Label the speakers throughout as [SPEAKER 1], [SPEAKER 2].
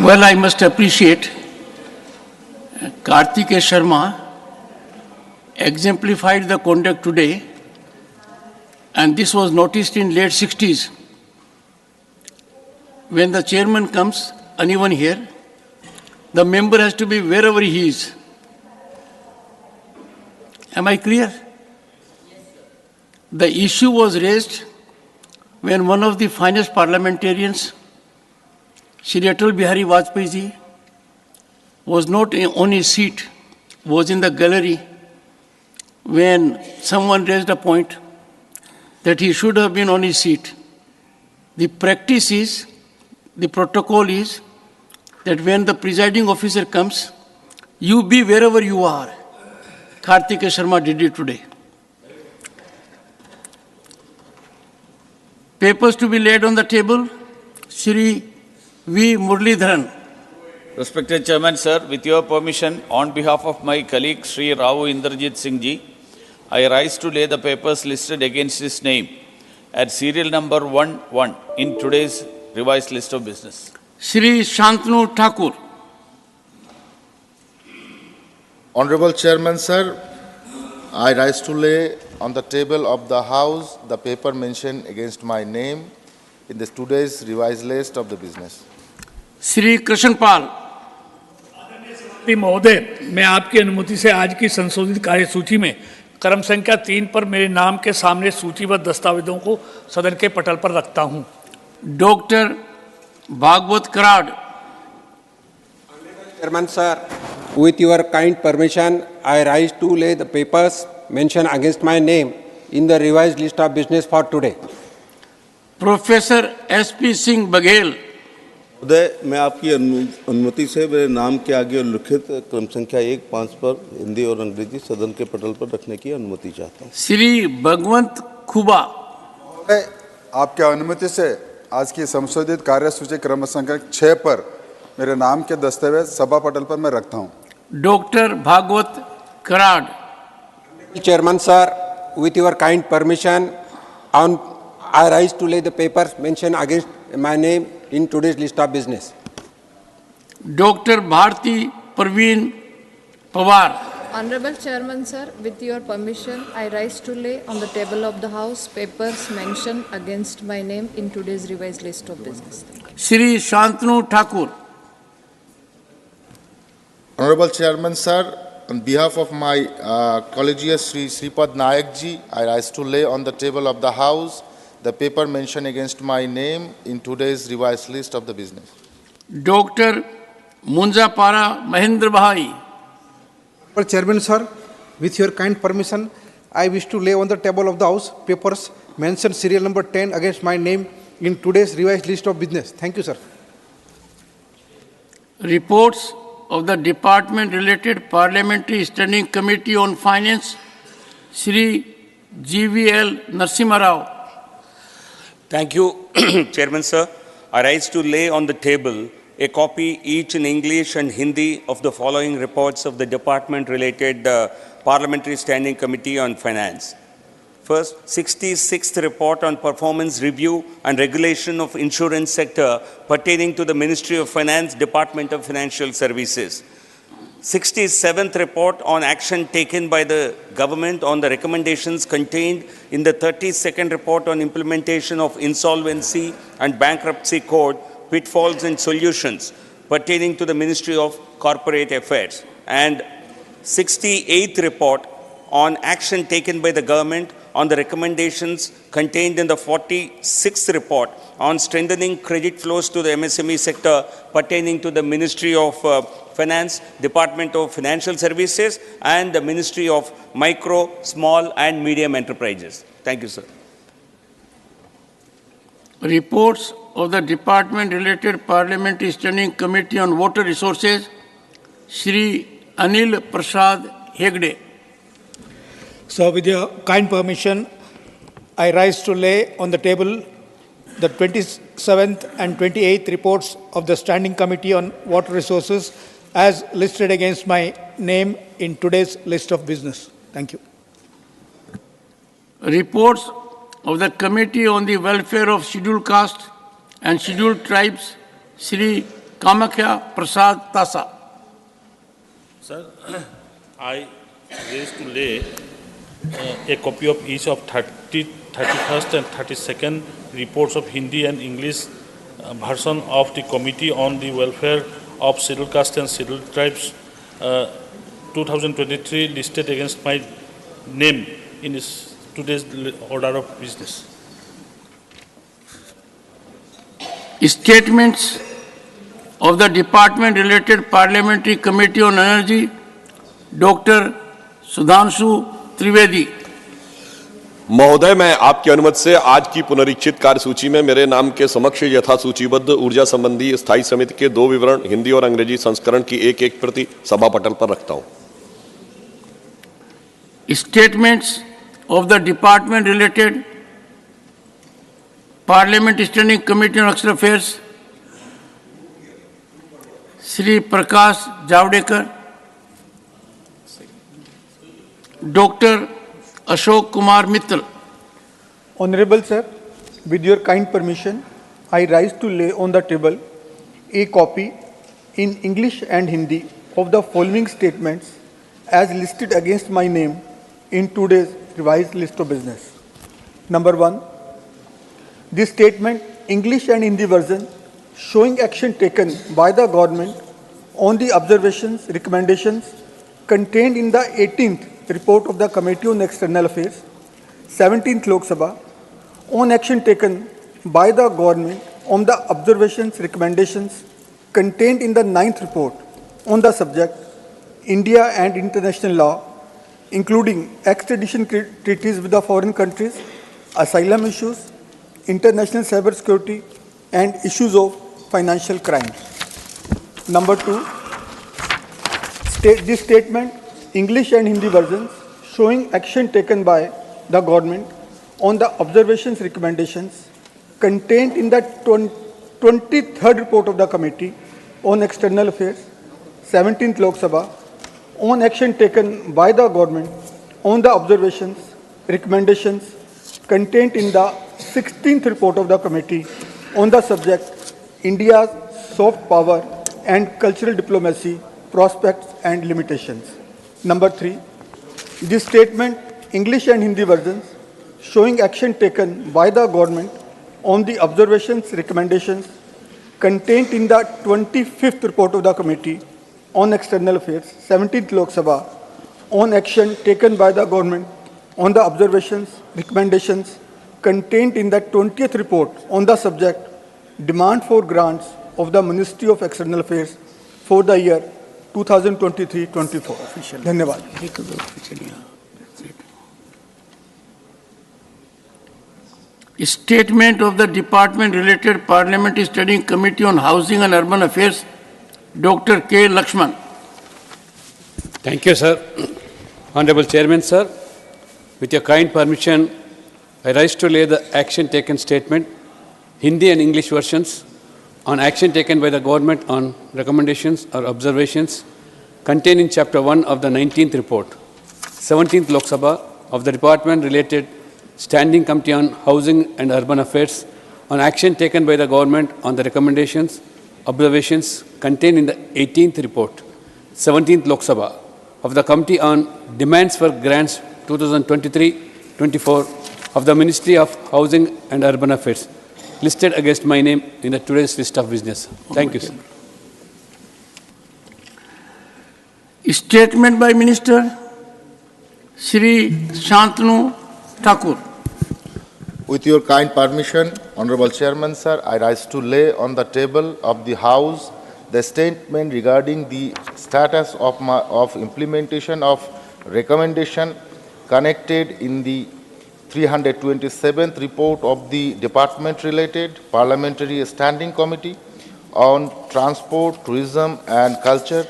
[SPEAKER 1] Well, I must appreciate Kartike Sharma exemplified the conduct today, and this was noticed in late 60s. When the chairman comes, anyone here, the member has to be wherever he is. Am I clear? The issue was raised when one of the finest parliamentarians, Shri Atal Bihari Vajpayee ji, was not on his seat, was in the gallery, when someone raised a point that he should have been on his seat. The practice is, the protocol is, that when the presiding officer comes, you be wherever you are. Kartike Sharma did it today. Papers to be laid on the table. Shri V. Muralidharan.
[SPEAKER 2] Respected Chairman, sir, with your permission, on behalf of my colleague Sri Rao Indrajit Singh ji, I rise to lay the papers listed against his name at serial number 11 in today's revised list of business.
[SPEAKER 1] Shri Shantanu Thakur.
[SPEAKER 3] Honorable Chairman, sir, I rise to lay on the table of the House the paper mentioned against my name in today's revised list of the business.
[SPEAKER 1] Shri Krishnapal.
[SPEAKER 4] महोदय, मैं आपकी अनुमति से आज की संशोधित कार्यसूची में क्रम संख्या 3 पर मेरे नाम के सामने सूचीबद्ध दस्तावेजों को सदन के पटल पर रखता हूं।
[SPEAKER 1] Doctor Bhagwat Karad.
[SPEAKER 5] Chairman sir, with your kind permission, I rise to lay the papers mentioned against my name in the revised list of business for today.
[SPEAKER 1] Professor S.P. Singh Baghel.
[SPEAKER 6] Uday, मैं आपकी अनुमति से मेरे नाम के आगे उल्लिखित क्रम संख्या 1-5 पर हिंदी और अंग्रेजी सदन के पटल पर रखने की अनुमति चाहता हूँ।
[SPEAKER 1] श्री भगवंत खुबा.
[SPEAKER 7] आपके अनुमति से आज की संशोधित कार्यसूची क्रम संख्या 6 पर मेरे नाम के दस्तावेज सभा पटल पर मैं रखता हूँ।
[SPEAKER 1] Doctor Bhagwat Karad.
[SPEAKER 5] Chairman sir, with your kind permission, I rise to lay the papers mentioned against my name in today's list of business.
[SPEAKER 1] Doctor Bharati Pravin Pawar.
[SPEAKER 8] Honorable Chairman sir, with your permission, I rise to lay on the table of the House papers mentioned against my name in today's revised list of business.
[SPEAKER 1] Shri Shantanu Thakur.
[SPEAKER 3] Honorable Chairman, sir, on behalf of my colleagues Sri Sripad Nayak ji, I rise to lay on the table of the House the paper mentioned against my name in today's revised list of the business.
[SPEAKER 1] Doctor Munjapara Mahendra भाई.
[SPEAKER 9] Chairman sir, with your kind permission, I wish to lay on the table of the House papers mentioned serial number 10 against my name in today's revised list of business. Thank you, sir.
[SPEAKER 1] Reports of the Department-related Parliamentary Standing Committee on Finance, Shri G.V.L. Narasimha Rao.
[SPEAKER 10] Thank you, Chairman sir. I rise to lay on the table a copy each in English and Hindi of the following reports of the Department-related Parliamentary Standing Committee on Finance. First, 66th report on performance review and regulation of insurance sector pertaining to the Ministry of Finance, Department of Financial Services. 67th report on action taken by the government on the recommendations contained in the 32nd report on implementation of insolvency and bankruptcy code, pitfalls and solutions pertaining to the Ministry of Corporate Affairs. And 68th report on action taken by the government on the recommendations contained in the 46th report on strengthening credit flows to the MSME sector pertaining to the Ministry of Finance, Department of Financial Services and the Ministry of Micro, Small and Medium Enterprises. Thank you, sir.
[SPEAKER 1] Reports of the Department-related Parliamentary Standing Committee on Water Resources, Shri Anil Prasad Hegde.
[SPEAKER 4] So with your kind permission, I rise to lay on the table the 27th and 28th reports of the Standing Committee on Water Resources as listed against my name in today's list of business. Thank you.
[SPEAKER 1] Reports of the Committee on the Welfare of Scheduled Caste and Scheduled Tribes, Shri Kamakhya Prasad Tasa.
[SPEAKER 11] Sir, I raise to lay a copy of each of 31st and 32nd reports of Hindi and English version of the Committee on the Welfare of Scheduled Caste and Scheduled Tribes 2023 listed against my name in today's order of business.
[SPEAKER 1] Statements of the Department Related Parliamentary Committee on Energy, Dr. Sudhanshu Trivedi.
[SPEAKER 12] महोदय, मैं आपकी अनुमति से आज की पुनरीक्षित कार्यसूची में मेरे नाम के समक्ष यथा सूचीबद्ध ऊर्जा संबंधी स्थायी समिति के 2 विवरण हिंदी और अंग्रेजी संस्करण की एक प्रति सभा पटल पर रखता हूं।
[SPEAKER 1] Statements of the Department Related Parliament Standing Committee on External Affairs, Shri Prakash Javadekar, Dr. Ashok Kumar Mittal.
[SPEAKER 4] Honorable Sir, with your kind permission, I rise to lay on the table a copy in English and Hindi of the following statements as listed against my name in today's revised list of business. Number 1, this statement, English and Hindi version, showing action taken by the government on the observations, recommendations contained in the 18th report of the Committee on External Affairs, 17th Lok Sabha, on action taken by the government on the observations, recommendations contained in the 9th report on the subject, India and international law, including extradition treaties with the foreign countries, asylum issues, international cyber security, and issues of financial crimes. Number 2, this statement, English and Hindi versions, showing action taken by the government on the observations, recommendations contained in the 23rd report of the Committee on External Affairs, 17th Lok Sabha, on action taken by the government on the observations, recommendations contained in the 16th report of the Committee on the subject, India's soft power and cultural diplomacy, prospects and limitations. Number 3, this statement, English and Hindi versions, showing action taken by the government on the observations, recommendations contained in the 25th report of the Committee on External Affairs, 17th Lok Sabha, on action taken by the government on the observations, recommendations contained in the 20th report on the subject, demand for grants of the Ministry of External Affairs for the year 2023-24. Dhanyavad.
[SPEAKER 1] Statement of the Department Related Parliamentary Studying Committee on Housing and Urban Affairs, Dr. K. Lakshman.
[SPEAKER 13] Thank you, sir. Honorable Chairman, sir, with your kind permission, I rise to lay the action taken statement, Hindi and English versions, on action taken by the government on recommendations or observations contained in Chapter 1 of the 19th report, 17th Lok Sabha of the Department Related Standing Committee on Housing and Urban Affairs on action taken by the government on the recommendations, observations contained in the 18th report, 17th Lok Sabha of the Committee on Demands for Grants 2023-24 of the Ministry of Housing and Urban Affairs, listed against my name in the today's list of business. Thank you, sir.
[SPEAKER 1] Statement by Minister Shri Shantanu Thakur.
[SPEAKER 3] With your kind permission, Honorable Chairman, sir, I rise to lay on the table of the House the statement regarding the status of implementation of recommendation connected in the 327th report of the Department-related Parliamentary Standing Committee on Transport, Tourism and Culture,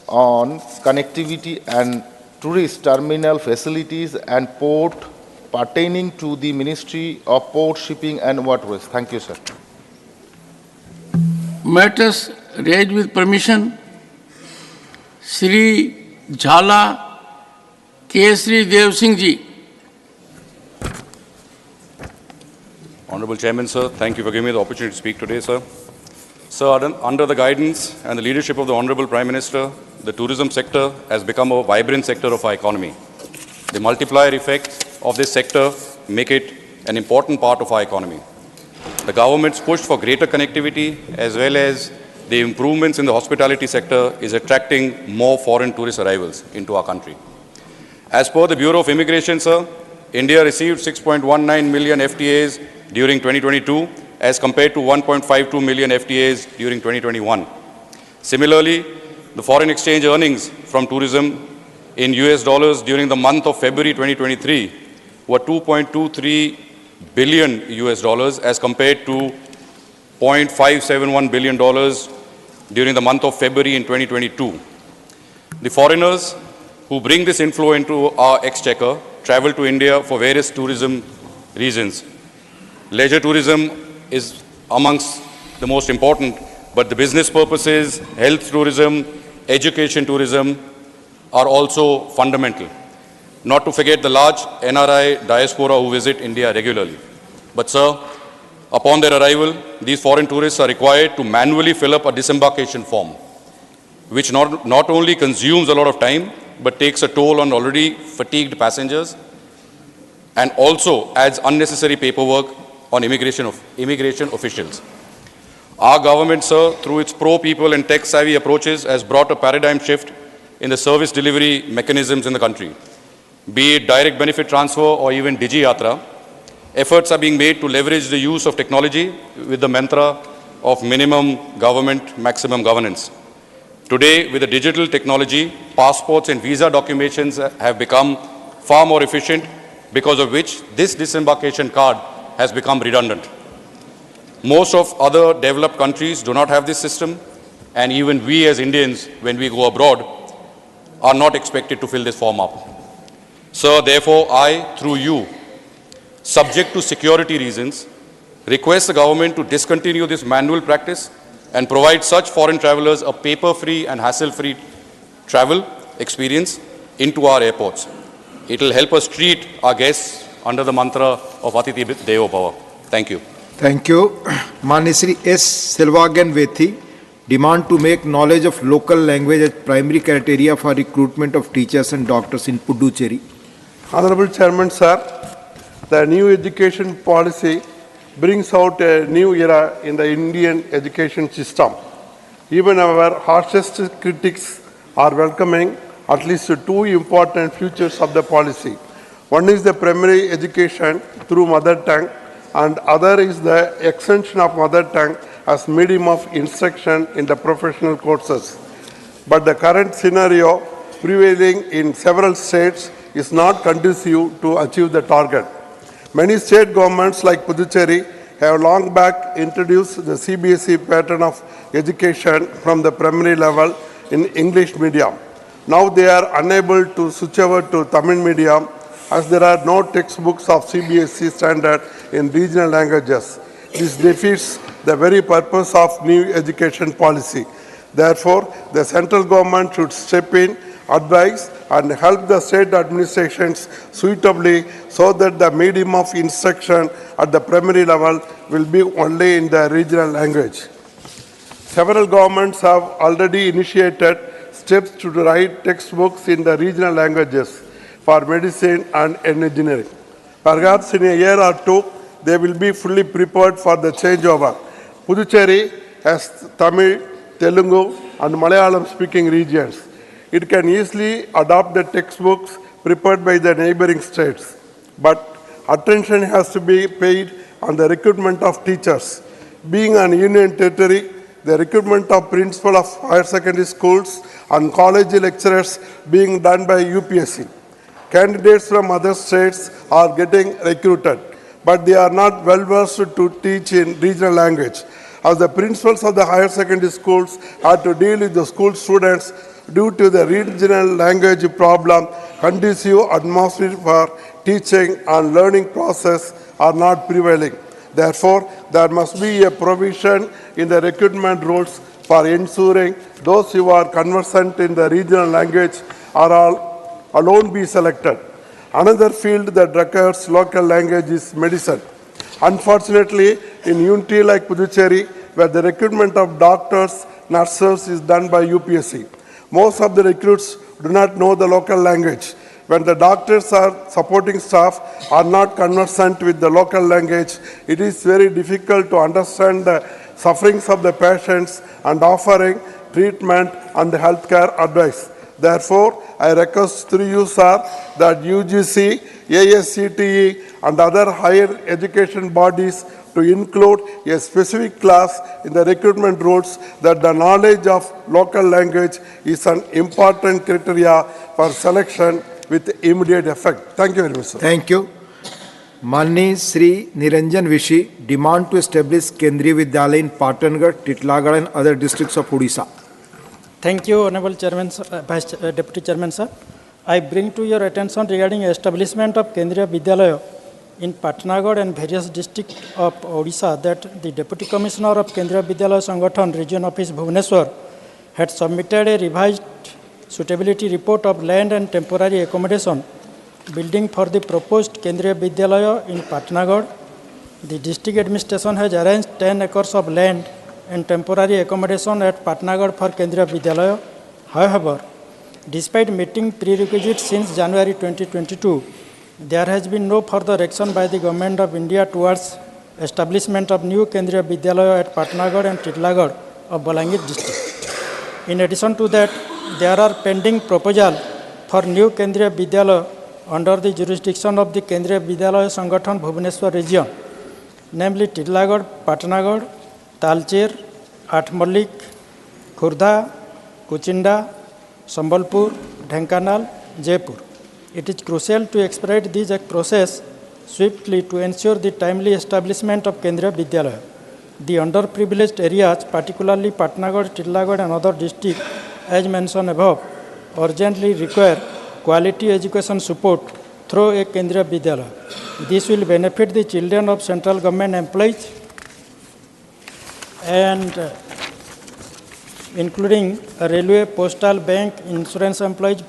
[SPEAKER 3] on connectivity and tourist terminal facilities and port pertaining to the Ministry of Port, Shipping and Waterways. Thank you, sir.
[SPEAKER 1] Matters raised with permission, Shri Jhala Kesri Dev Singh Ji.
[SPEAKER 14] Honorable Chairman, sir, thank you for giving me the opportunity to speak today, sir. So, under the guidance and the leadership of the Honorable Prime Minister, the tourism sector has become a vibrant sector of our economy. The multiplier effect of this sector make it an important part of our economy. The government's push for greater connectivity as well as the improvements in the hospitality sector is attracting more foreign tourist arrivals into our country. As per the Bureau of Immigration, sir, India received 6.19 million FTAs during 2022 as compared to 1.52 million FTAs during 2021. Similarly, the foreign exchange earnings from tourism in US dollars during the month of February 2023 were 2.23 billion US dollars as compared to $0.571 billion during the month of February in 2022. The foreigners who bring this inflow into our exchequer travel to India for various tourism reasons. Leisure tourism is amongst the most important, but the business purposes, health tourism, education tourism are also fundamental. Not to forget the large NRI diaspora who visit India regularly. But sir, upon their arrival, these foreign tourists are required to manually fill up a disembarkation form, which not only consumes a lot of time, but takes a toll on already fatigued passengers and also adds unnecessary paperwork on immigration officials. Our government, sir, through its pro-people and tech-savvy approaches, has brought a paradigm shift in the service delivery mechanisms in the country. Be it direct benefit transfer or even Digi Yatra, efforts are being made to leverage the use of technology with the mantra of minimum government, maximum governance. Today, with the digital technology, passports and visa documentations have become far more efficient, because of which this disembarkation card has become redundant. Most of other developed countries do not have this system, and even we as Indians, when we go abroad, are not expected to fill this form up. Sir, therefore, I, through you, subject to security reasons, request the government to discontinue this manual practice and provide such foreign travelers a paper-free and hassle-free travel experience into our airports. It will help us treat our guests under the mantra of Atithi Devo Bhava. Thank you.
[SPEAKER 15] Thank you. Manisri S. Selvagan Vethi, demand to make knowledge of local language as primary criteria for recruitment of teachers and doctors in Puducherry.
[SPEAKER 16] Honorable Chairman, sir, the new education policy brings out a new era in the Indian education system. Even our harshest critics are welcoming at least two important features of the policy. One is the primary education through mother tongue, and other is the extension of mother tongue as medium of instruction in the professional courses. But the current scenario prevailing in several states is not conducive to achieve the target. Many state governments like Puducherry have long back introduced the CBSE pattern of education from the primary level in English medium. Now they are unable to switch over to Tamil medium as there are no textbooks of CBSE standard in regional languages. This defeats the very purpose of new education policy. Therefore, the central government should step in, advise and help the state administrations suitably so that the medium of instruction at the primary level will be only in the regional language. Several governments have already initiated steps to write textbooks in the regional languages for medicine and engineering. Perhaps in a year or two, they will be fully prepared for the changeover. Puducherry has Tamil, Telugu and Malayalam speaking regions. It can easily adopt the textbooks prepared by the neighboring states. But attention has to be paid on the recruitment of teachers. Being an union territory, the recruitment of principal of higher secondary schools and college lecturers being done by UPSC. Candidates from other states are getting recruited, but they are not well versed to teach in regional language. As the principals of the higher secondary schools have to deal with the school students due to the regional language problem, conducive atmosphere for teaching and learning process are not prevailing. Therefore, there must be a provision in the recruitment rules for ensuring those who are conversant in the regional language are all alone be selected. Another field that requires local language is medicine. Unfortunately, in unity like Puducherry, where the recruitment of doctors, nurses is done by UPSC. Most of the recruits do not know the local language. When the doctors or supporting staff are not conversant with the local language, it is very difficult to understand the sufferings of the patients and offering treatment and healthcare advice. Therefore, I request through you, sir, that UGC, ASCTE and other higher education bodies to include a specific class in the recruitment rules that the knowledge of local language is an important criteria for selection with immediate effect. Thank you very much, sir.
[SPEAKER 15] Thank you. Manni Sri Niranjan Vishi demand to establish Kendriya Vidyalaya in Patangarh, Titlagarh and other districts of Odisha.
[SPEAKER 17] Thank you, Honorable Chairman, Deputy Chairman, sir. I bring to your attention regarding establishment of Kendriya Vidyalaya in Patnagarh and various districts of Odisha that the Deputy Commissioner of Kendriya Vidyalaya Sangathan Region Office Bhubaneswar had submitted a revised suitability report of land and temporary accommodation building for the proposed Kendriya Vidyalaya in Patnagarh. The district administration has arranged 10 acres of land and temporary accommodation at Patnagarh for Kendriya Vidyalaya. However, despite meeting prerequisites since January 2022, there has been no further action by the Government of India towards establishment of new Kendriya Vidyalaya at Patnagarh and Titlagarh of Balangir district. In addition to that, there are pending proposals for new Kendriya Vidyalaya under the jurisdiction of the Kendriya Vidyalaya Sangathan Bhubaneswar region, namely Titlagarh, Patnagarh, Talcher, Atmallik, Khurda, Kuchinda, Sambalpur, Dhenkanal, Jaipur. It is crucial to expedite this process swiftly to ensure the timely establishment of Kendriya Vidyalaya. The underprivileged areas, particularly Patnagarh, Titlagarh and other districts, as mentioned above, urgently require quality education support through a Kendriya Vidyalaya. This will benefit the children of central government employees and including railway, postal, bank, insurance employees,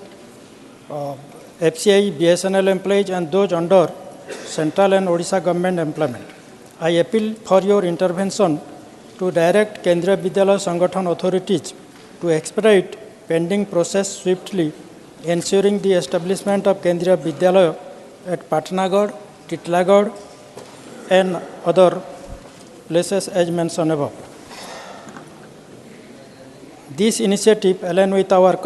[SPEAKER 17] FCI, BSNL employees and those under central and Odisha government employment. I appeal for your intervention to direct Kendriya Vidyalaya Sangathan authorities to expedite pending process swiftly, ensuring the establishment of Kendriya Vidyalaya at Patnagarh, Titlagarh and other places as mentioned above. This initiative aligns with our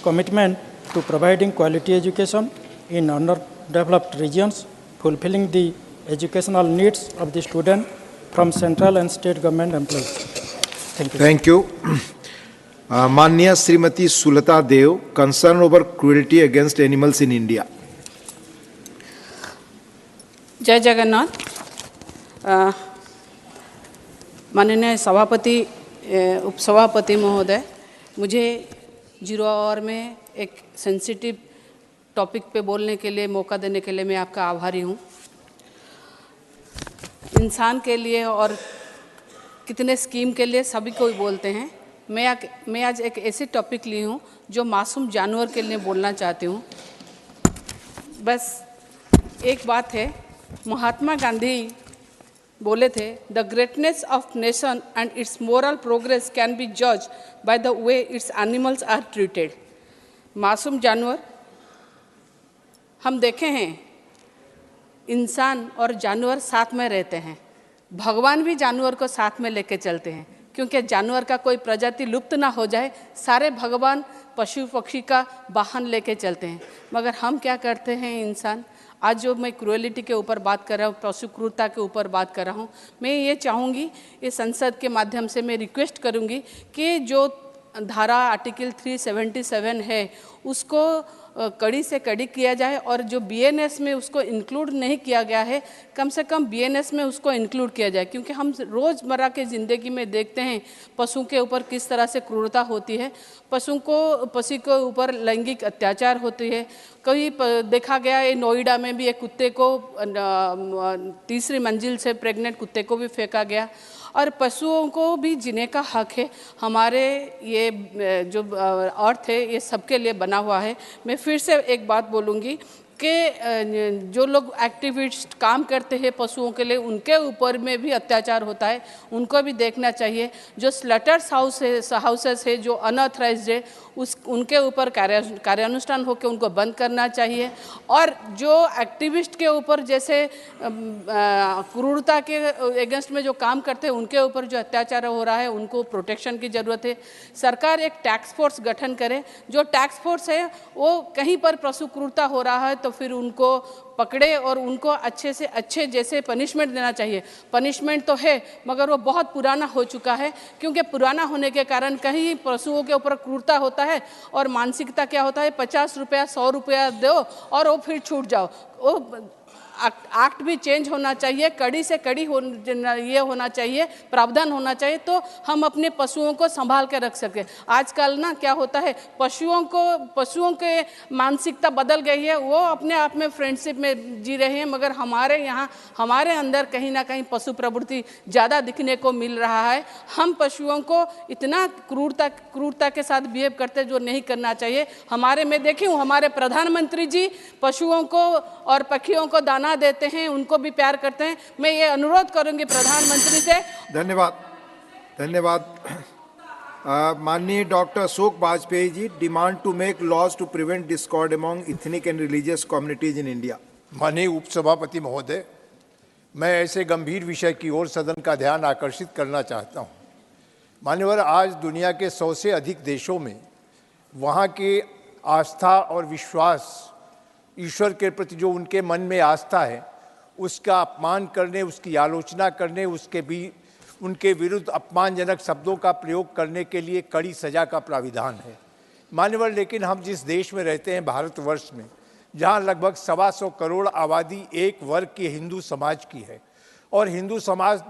[SPEAKER 17] commitment to providing quality education in underdeveloped regions, fulfilling the educational needs of the student from central and state government employees. Thank you.
[SPEAKER 15] Thank you. Manya Srimati Sulata Dev, concern over cruelty against animals in India.
[SPEAKER 18] जय जगन्नाथ। माननीय सभापति उपसभापति महोदय, मुझे 0 our में एक sensitive topic पे बोलने के लिए मौका देने के लिए मैं आपका आभारी हूँ। इंसान के लिए और कितने स्कीम के लिए सभी को बोलते हैं। मैं आज एक ऐसी टॉपिक ली हूँ जो मासूम जानवर के लिए बोलना चाहती हूँ। बस एक बात है, महात्मा गांधी बोले थे, the greatness of nation and its moral progress can be जज by the way its animals are treated. मासूम जानवर हम देखे हैं, इंसान और जानवर साथ में रहते हैं। भगवान भी जानवर को साथ में लेके चलते हैं, क्योंकि जानवर का कोई प्रजाति लुप्त ना हो जाए, सारे भगवान पशु पक्षी का वाहन लेके चलते हैं। मगर हम क्या करते हैं इंसान? आज जो मैं क्रूएलिटी के ऊपर बात कर रहा हूँ, पशु क्रूरता के ऊपर बात कर रहा हूँ, मैं ये चाहूँगी इस संसद के माध्यम से मैं रिक्वेस्ट करूँगी कि जो धारा आर्टिकल 377 है उसको कड़ी से कड़ी किया जाए और जो बीएनएस में उसको इंक्लूड नहीं किया गया है, कम से कम बीएनएस में उसको इंक्लूड किया जाए। क्योंकि हम रोज़मर्रा के ज़िंदगी में देखते हैं पशु के ऊपर किस तरह से क्रूरता होती है, पशु के ऊपर लैंगिक अत्याचार होती है। कभी देखा गया है नोएडा में भी एक कुत्ते को 3री मंजिल से प्रेग्नेंट कुत्ते को भी फेंका गया। और पशुओं को भी जीने का हक है। हमारे ये जो अर्थ है ये सबके लिए बना हुआ है। मैं फिर से एक बात बोलूँगी के जो लोग एक्टिविस्ट काम करते हैं पशुओं के लिए, उनके ऊपर में भी अत्याचार होता है, उनको भी देखना चाहिए। जो स्लटर्स हाउसेस है जो अनऑथराइज्ड है, उनके ऊपर कार्यानुष्ठान होकर उनको बंद करना चाहिए। और जो एक्टिविस्ट के ऊपर जैसे क्रूरता के अगेंस्ट में जो काम करते हैं, उनके ऊपर जो अत्याचार हो रहा है, उनको प्रोटेक्शन की ज़रूरत है। सरकार एक टैक्स फोर्स गठन करे। जो टैक्स फोर्स है वो कहीं पर पशु क्रूरता हो रहा है तो फिर उनको पकड़े और उनको अच्छे से अच्छे जैसे पनिशमेंट देना चाहिए। पनिशमेंट तो है मगर वो बहुत पुराना हो चुका है, क्योंकि पुराना होने के कारण कहीं पशुओं के ऊपर क्रूरता होता है और मानसिकता क्या होता है, 50 रुपया 100 रुपया दो और वो फिर छूट जाओ। वो एक्ट भी चेंज होना चाहिए, कड़ी से कड़ी ये होना चाहिए, प्रावधान होना चाहिए, तो हम अपने पशुओं को संभाल के रख सकें। आजकल ना क्या होता है, पशुओं के मानसिकता बदल गई है, वो अपने आप में फ्रेंडशिप में जी रहे हैं, मगर हमारे यहाँ हमारे अंदर कहीं ना कहीं पशु प्रवृत्ति ज़्यादा दिखने को मिल रहा है। हम पशुओं को इतना क्रूरता के साथ बिहेव करते जो नहीं करना चाहिए। मैं देखी हूँ, हमारे प्रधानमंत्री जी पशुओं को और पक्षियों को दाना देते हैं, उनको भी प्यार करते हैं। मैं ये अनुरोध करूंगी प्रधानमंत्री से।
[SPEAKER 15] धन्यवाद। माननीय doctor Ashok Vajpayee ji, demand to make laws to prevent discord among ethnic and religious communities in India.
[SPEAKER 19] माननीय उपसभापति महोदय, मैं ऐसे गंभीर विषय की ओर सदन का ध्यान आकर्षित करना चाहता हूँ। मान्यवर, आज दुनिया के 100 से अधिक देशों में वहाँ की आस्था और विश्वास, ईश्वर के प्रति जो उनके मन में आस्था है, उसका अपमान करने, उसकी आलोचना करने, उनके विरुद्ध अपमानजनक शब्दों का प्रयोग करने के लिए कड़ी सजा का प्राविधान है। मान्यवर, लेकिन हम जिस देश में रहते हैं, भारतवर्ष में, जहाँ लगभग 125 करोड़ आबादी एक वर्ग के हिंदू समाज की है और हिंदू समाज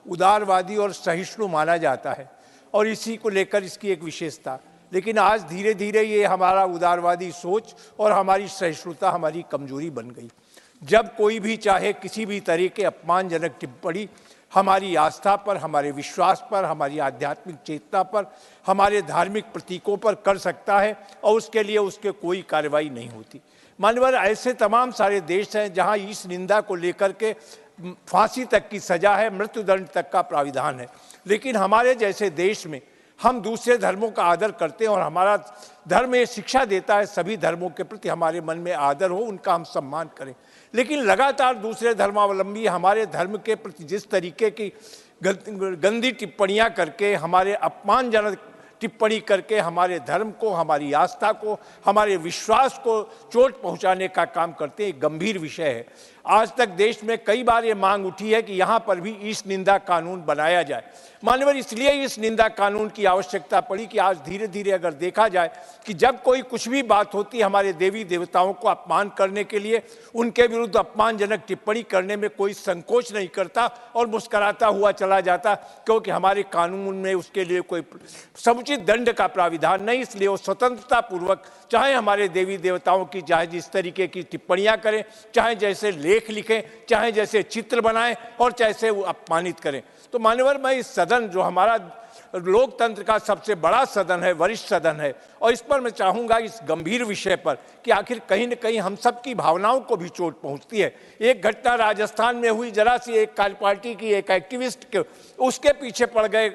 [SPEAKER 19] उदारवादी और सहिष्णु माना जाता है और इसी को लेकर इसकी एक विशेषता। लेकिन आज धीरे धीरे ये हमारा उदारवादी सोच और हमारी सहिष्णुता हमारी कमजोरी बन गई। जब कोई भी चाहे किसी भी तरह के अपमानजनक टिप्पणी हमारी आस्था पर, हमारे विश्वास पर, हमारी आध्यात्मिक चेतना पर, हमारे धार्मिक प्रतीकों पर कर सकता है और उसके लिए उसके कोई कार्रवाई नहीं होती। मानवर, ऐसे तमाम सारे देश हैं जहां इस निंदा को लेकर के फांसी तक की सजा है, मृत्युदंड तक का प्राविधान है। लेकिन हमारे जैसे देश में हम दूसरे धर्मों का आदर करते हैं और हमारा धर्म ये शिक्षा देता है सभी धर्मों के प्रति हमारे मन में आदर हो, उनका हम सम्मान करें। लेकिन लगातार दूसरे धर्मावलंबी हमारे धर्म के प्रति जिस तरीके की गंदी टिप्पणियां करके, हमारे अपमानजनक टिप्पणी करके हमारे धर्म को, हमारी आस्था को, हमारे विश्वास को चोट पहुंचाने का काम करते हैं, एक गंभीर विषय है। आज तक देश में कई बार ये मांग उठी है कि यहाँ पर भी इस निंदा कानून बनाया जाए। माननीय, इसलिए इस निंदा कानून की आवश्यकता पड़ी कि आज धीरे धीरे अगर देखा जाए कि जब कोई कुछ भी बात होती है हमारे देवी देवताओं को अपमान करने के लिए, उनके विरुद्ध अपमानजनक टिप्पणी करने में कोई संकोच नहीं करता और मुस्कुराता हुआ चला जाता, क्योंकि हमारे कानून में उसके लिए कोई समुचित दंड का प्राविधान नहीं। इसलिए वो स्वतंत्रता पूर्वक चाहे हमारे देवी देवताओं की चाहे जिस तरीके की टिप्पणियां करें, चाहे जैसे लेख लिखें, चाहे जैसे चित्र बनाएं और जैसे वो अपमानित करें। तो मान्यवर, मैं इस सदन जो हमारा लोकतंत्र का सबसे बड़ा सदन है, वरिष्ठ सदन है, और इस पर मैं चाहूँगा इस गंभीर विषय पर कि आखिर कहीं न कहीं हम सब की भावनाओं को भी चोट पहुँचती है। एक घटना राजस्थान में हुई, जरा सी एक कार्य पार्टी की एक एक्टिविस्ट के उसके पीछे पड़ गए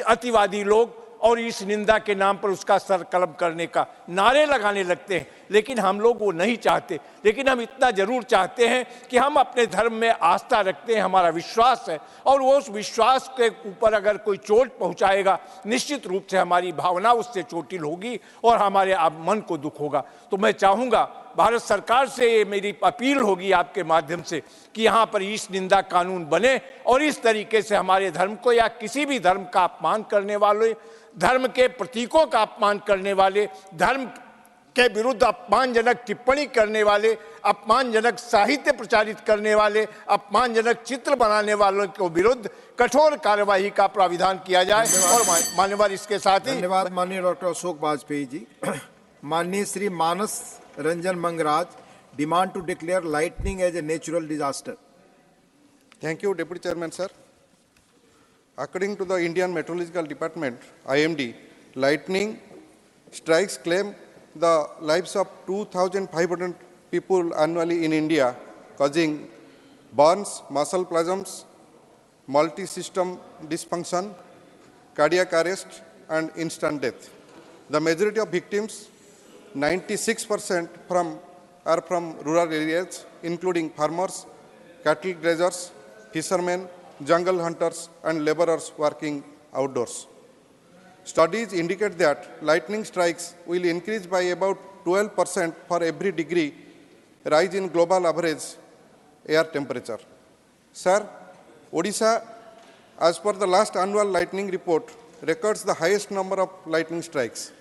[SPEAKER 19] अतिवादी लोग और इस निंदा के नाम पर उसका सर कलम करने का नारे लगाने लगते हैं। लेकिन हम लोग वो नहीं चाहते, लेकिन हम इतना जरूर चाहते हैं कि हम अपने धर्म में आस्था रखते हैं, हमारा विश्वास है, और वो उस विश्वास के ऊपर अगर कोई चोट पहुंचाएगा, निश्चित रूप से हमारी भावना उससे चोटिल होगी और हमारे मन को दुख होगा। तो मैं चाहूँगा भारत सरकार से मेरी अपील होगी आपके माध्यम से कि यहाँ पर इस निंदा कानून बने और इस तरीके से हमारे धर्म को या किसी भी धर्म का अपमान करने वाले, धर्म के प्रतीकों का अपमान करने वाले, धर्म के विरुद्ध अपमानजनक टिप्पणी करने वाले, अपमानजनक साहित्य प्रचारित करने वाले, अपमानजनक चित्र बनाने वालों के विरुद्ध कठोर कार्यवाही का प्राविधान किया जाए। और मान्यवर, इसके साथ ही
[SPEAKER 15] धन्यवाद माननीय डॉक्टर अशोक वाजपेयी जी। माननीय Shri Manas Ranjan Mangaraj, demand to declare lightning as a natural disaster.
[SPEAKER 20] Thank you, Deputy Chairman, sir. According to the Indian Meteorological Department, IMD, lightning strikes claim the lives of 2,500 people annually in India, causing burns, muscle spasms, multi-system dysfunction, cardiac arrest, and instant death. The majority of victims, 96% are from rural areas, including farmers, cattle grazers, fishermen, jungle hunters, and laborers working outdoors. Studies indicate that lightning strikes will increase by about 12% for every degree rise in global average air temperature. Sir, Odisha, as per the last annual lightning report, records the highest number of lightning strikes.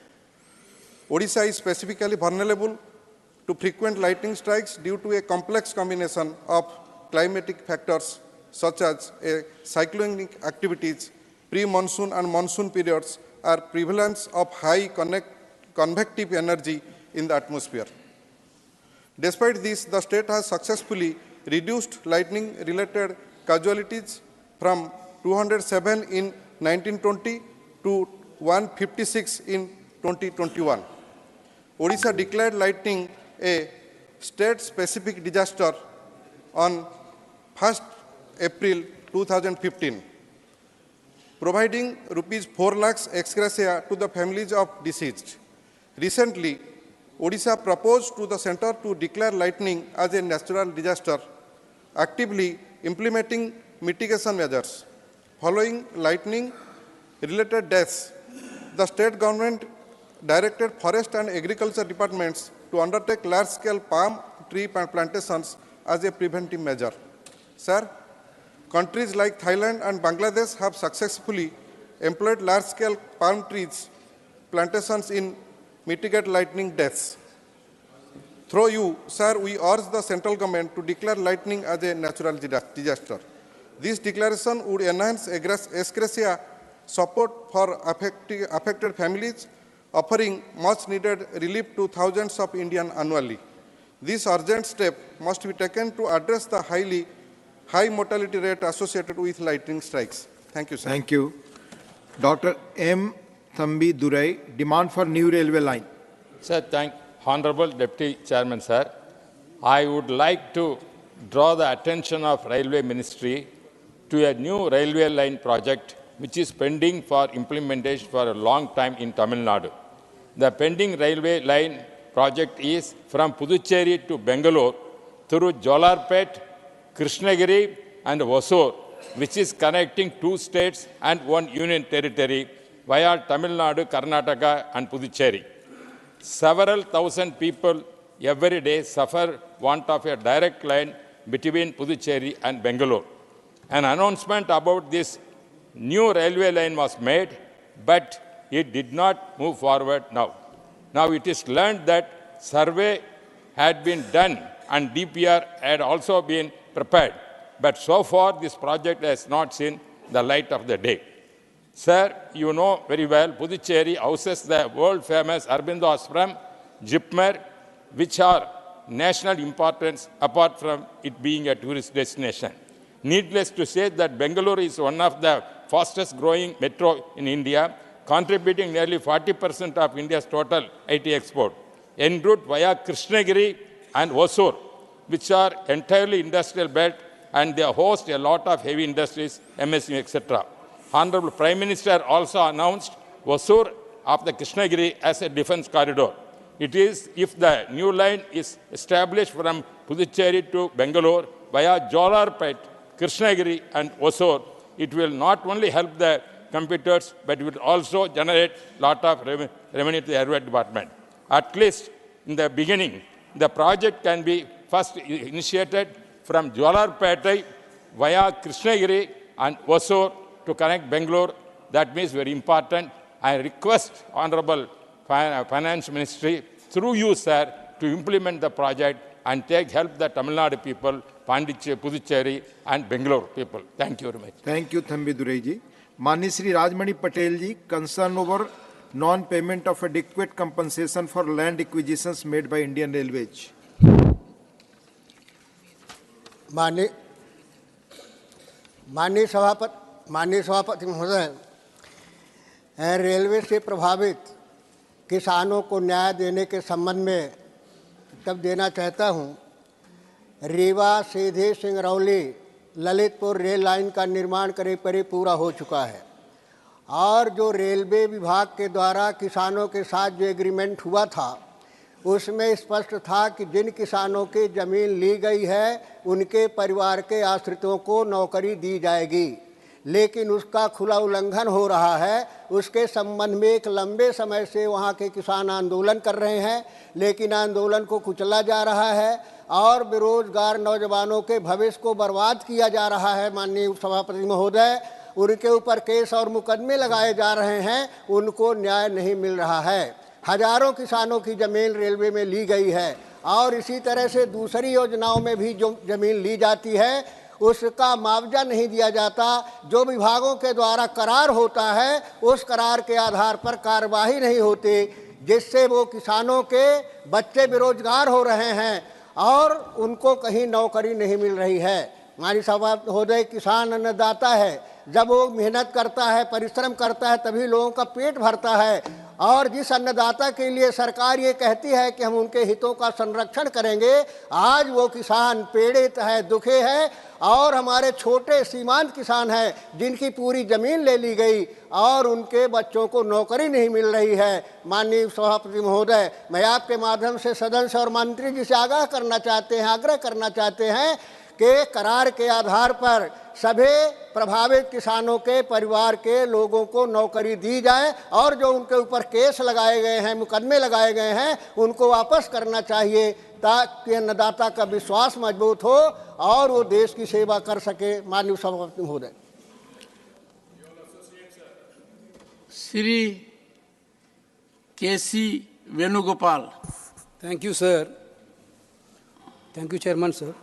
[SPEAKER 20] Odisha is specifically vulnerable to frequent lightning strikes due to a complex combination of climatic factors such as cyclonic activities, pre-monsoon and monsoon periods, are prevalence of high convective energy in the atmosphere. Despite this, the state has successfully reduced lightning-related casualties from 207 in 1920 to 156 in 2021. Odisha declared lightning a state-specific disaster on 1st April 2015, providing rupees 4 lakhs ex gratia to the families of deceased. Recently, Odisha proposed to the center to declare lightning as a natural disaster, actively implementing mitigation measures. Following lightning-related deaths, the state government directed forest and agriculture departments to undertake large-scale palm tree plantations as a preventive measure. Sir, countries like Thailand and Bangladesh have successfully employed large-scale palm trees plantations in mitigate lightning deaths. Through you, sir, we urge the central government to declare lightning as a natural disaster. This declaration would enhance ex gratia support for affected families, offering much-needed relief to thousands of Indians annually. This urgent step must be taken to address the high mortality rate associated with lightning strikes. Thank you, sir.
[SPEAKER 15] Thank you. Dr. M. Thambi Durai, demand for new railway line.
[SPEAKER 21] Sir, thank Honorable Deputy Chairman, sir. I would like to draw the attention of Railway Ministry to a new railway line project which is pending for implementation for a long time in Tamil Nadu. The pending railway line project is from Puducherry to Bangalore through Jolarpet, Krishnagiri and Hosur, which is connecting 2 states and 1 union territory via Tamil Nadu, Karnataka and Puducherry. Several thousand people every day suffer want of a direct line between Puducherry and Bangalore. An announcement about this new railway line was made, but it did not move forward now. Now it is learned that survey had been done and DPR had also been prepared, but so far this project has not seen the light of the day. Sir, you know very well, Puducherry houses the world-famous Aurobindo Ashram, Jipmer, which are national importance apart from it being a tourist destination. Needless to say that Bangalore is one of the fastest growing metro in India, contributing nearly 40% of India's total IT export. En route via Krishnagiri and Hosur, which are entirely industrial belt, and they host a lot of heavy industries, MSU, etc. Honorable Prime Minister also announced Hosur of the Krishnagiri as a defense corridor. It is, if the new line is established from Puducherry to Bangalore via Jolarpet, Krishnagiri and Hosur, it will not only help the competitors, but it will also generate a lot of revenue to the Railway Department. At least in the beginning, the project can be first initiated from Jolarpet via Krishnagiri and Hosur to connect Bangalore. That means very important. I request Honorable Finance Ministry, through you, sir, to implement the project and take help the Tamil Nadu people, Pondicherry, Puducherry and Bangalore people. Thank you very much.
[SPEAKER 15] Thank you, Thambi Durai ji. Mani Shri Rajmani Patel ji, concern over non-payment of adequate compensation for land acquisitions made by Indian Railways.
[SPEAKER 22] माननीय सभापति महोदय, railway से प्रभावित किसानों को न्याय देने के संबंध में तब देना चाहता हूँ। रीवा सीधी सिंगरौली ललितपुर रेल लाइन का निर्माण करीब करीब पूरा हो चुका है और जो रेलवे विभाग के द्वारा किसानों के साथ जो एग्रीमेंट हुआ था उसमें स्पष्ट था कि जिन किसानों की ज़मीन ली गई है उनके परिवार के आश्रितों को नौकरी दी जाएगी, लेकिन उसका खुला उल्लंघन हो रहा है। उसके संबंध में एक लंबे समय से वहाँ के किसान आंदोलन कर रहे हैं, लेकिन आंदोलन को कुचला जा रहा है और बेरोजगार नौजवानों के भविष्य को बर्बाद किया जा रहा है। माननीय सभापति महोदय, उनके ऊपर केस और मुकदमे लगाए जा रहे हैं, उनको न्याय नहीं मिल रहा है। हजारों किसानों की ज़मीन रेलवे में ली गई है और इसी तरह से दूसरी योजनाओं में भी जो ज़मीन ली जाती है उसका मुआवजा नहीं दिया जाता। जो विभागों के द्वारा करार होता है उस करार के आधार पर कार्रवाई नहीं होती, जिससे वो किसानों के बच्चे बेरोजगार हो रहे हैं और उनको कहीं नौकरी नहीं मिल रही है। हमारी सभा महोदय, किसान अन्नदाता है, जब वो मेहनत करता है, परिश्रम करता है, तभी लोगों का पेट भरता है। और जिस अन्नदाता के लिए सरकार ये कहती है कि हम उनके हितों का संरक्षण करेंगे, आज वो किसान पीड़ित है, दुखी है और हमारे छोटे सीमांत किसान हैं जिनकी पूरी ज़मीन ले ली गई और उनके बच्चों को नौकरी नहीं मिल रही है। माननीय सभापति महोदय, मैं आपके माध्यम से सदन से और मंत्री जी से आग्रह करना चाहते हैं कि करार के आधार पर सभी प्रभावित किसानों के परिवार के लोगों को नौकरी दी जाए और जो उनके ऊपर केस लगाए गए हैं, मुकदमे लगाए गए हैं, उनको वापस करना चाहिए ताकि अन्नदाता का विश्वास मजबूत हो और वो देश की सेवा कर सके। माननीय सभापति महोदय।
[SPEAKER 1] श्री केसी Venugopal.
[SPEAKER 2] Thank you, sir. Thank you, Chairman, sir.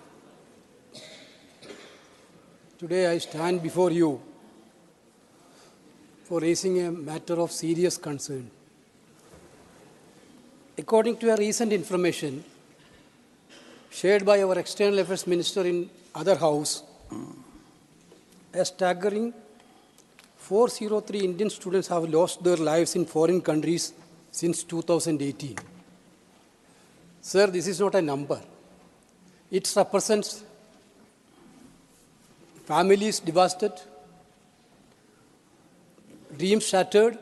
[SPEAKER 2] Today I stand before you for raising a matter of serious concern. According to a recent information shared by our External Affairs Minister in other house, a staggering 403 Indian students have lost their lives in foreign countries since 2018. Sir, this is not a number. It represents families devastated, dreams shattered,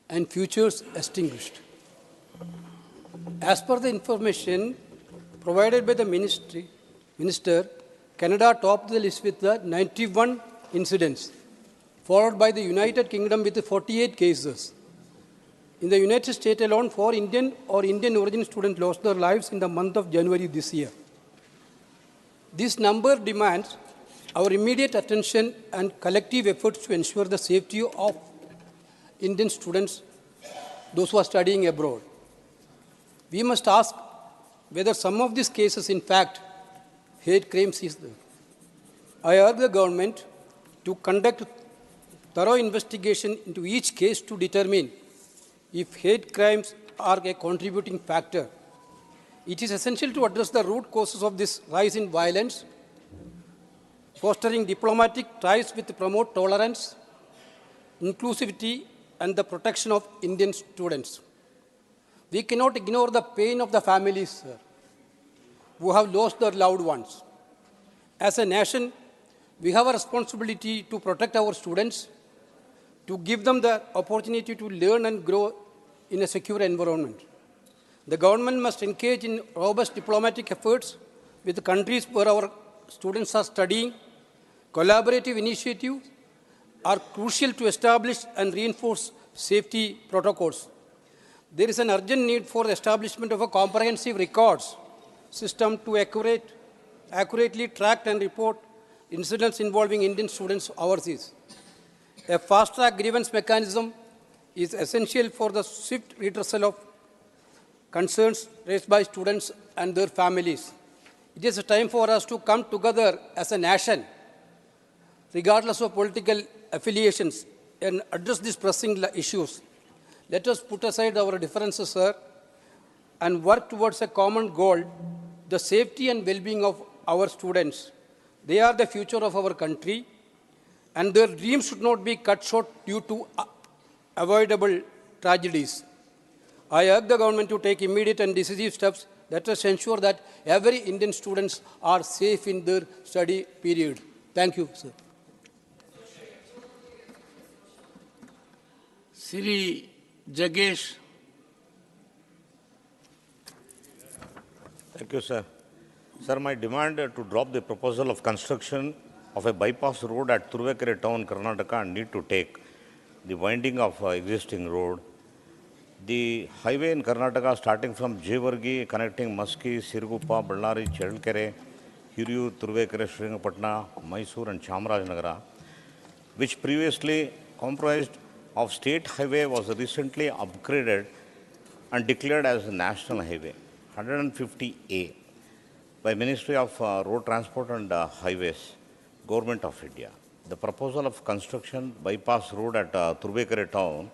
[SPEAKER 2] and futures extinguished. As per the information provided by the minister, Canada topped the list with the 91 incidents, followed by the United Kingdom with 48 cases. In the United States alone, 4 Indian or Indian origin students lost their lives in the month of January this year. This number demands our immediate attention and collective efforts to ensure the safety of Indian students, those who are studying abroad. We must ask whether some of these cases, in fact, hate crimes is there. I urge the government to conduct thorough investigation into each case to determine if hate crimes are a contributing factor. It is essential to address the root causes of this rise in violence, fostering diplomatic ties with promote tolerance, inclusivity, and the protection of Indian students. We cannot ignore the pain of the families, sir, who have lost their loved ones. As a nation, we have a responsibility to protect our students, to give them the opportunity to learn and grow in a secure environment. The government must engage in robust diplomatic efforts with the countries where our students are studying. Collaborative initiatives are crucial to establish and reinforce safety protocols. There is an urgent need for the establishment of a comprehensive records system to accurately track and report incidents involving Indian students overseas. A fast-track grievance mechanism is essential for the swift redressal of concerns raised by students and their families. It is a time for us to come together as a nation, regardless of political affiliations, and address these pressing issues. Let us put aside our differences, sir, and work towards a common goal, the safety and well-being of our students. They are the future of our country, and their dreams should not be cut short due to avoidable tragedies. I urge the government to take immediate and decisive steps let us ensure that every Indian students are safe in their study period. Thank you, sir.
[SPEAKER 1] Sri Jagesh.
[SPEAKER 6] Thank you, sir. Sir, my demand to drop the proposal of construction of a bypass road at Turvekere town, Karnataka, and need to take the winding of existing road. The highway in Karnataka starting from Jevargi, connecting Maski, Sirgupa, Ballari, Chelkere, Hiriyur, Turvekere, Sringapatna, Mysore, and Chamarajnagara, which previously comprised of state highway, was recently upgraded and declared as a national highway, 150A, by Ministry of Road Transport and Highways, Government of India. The proposal of construction bypass road at Turvekere town,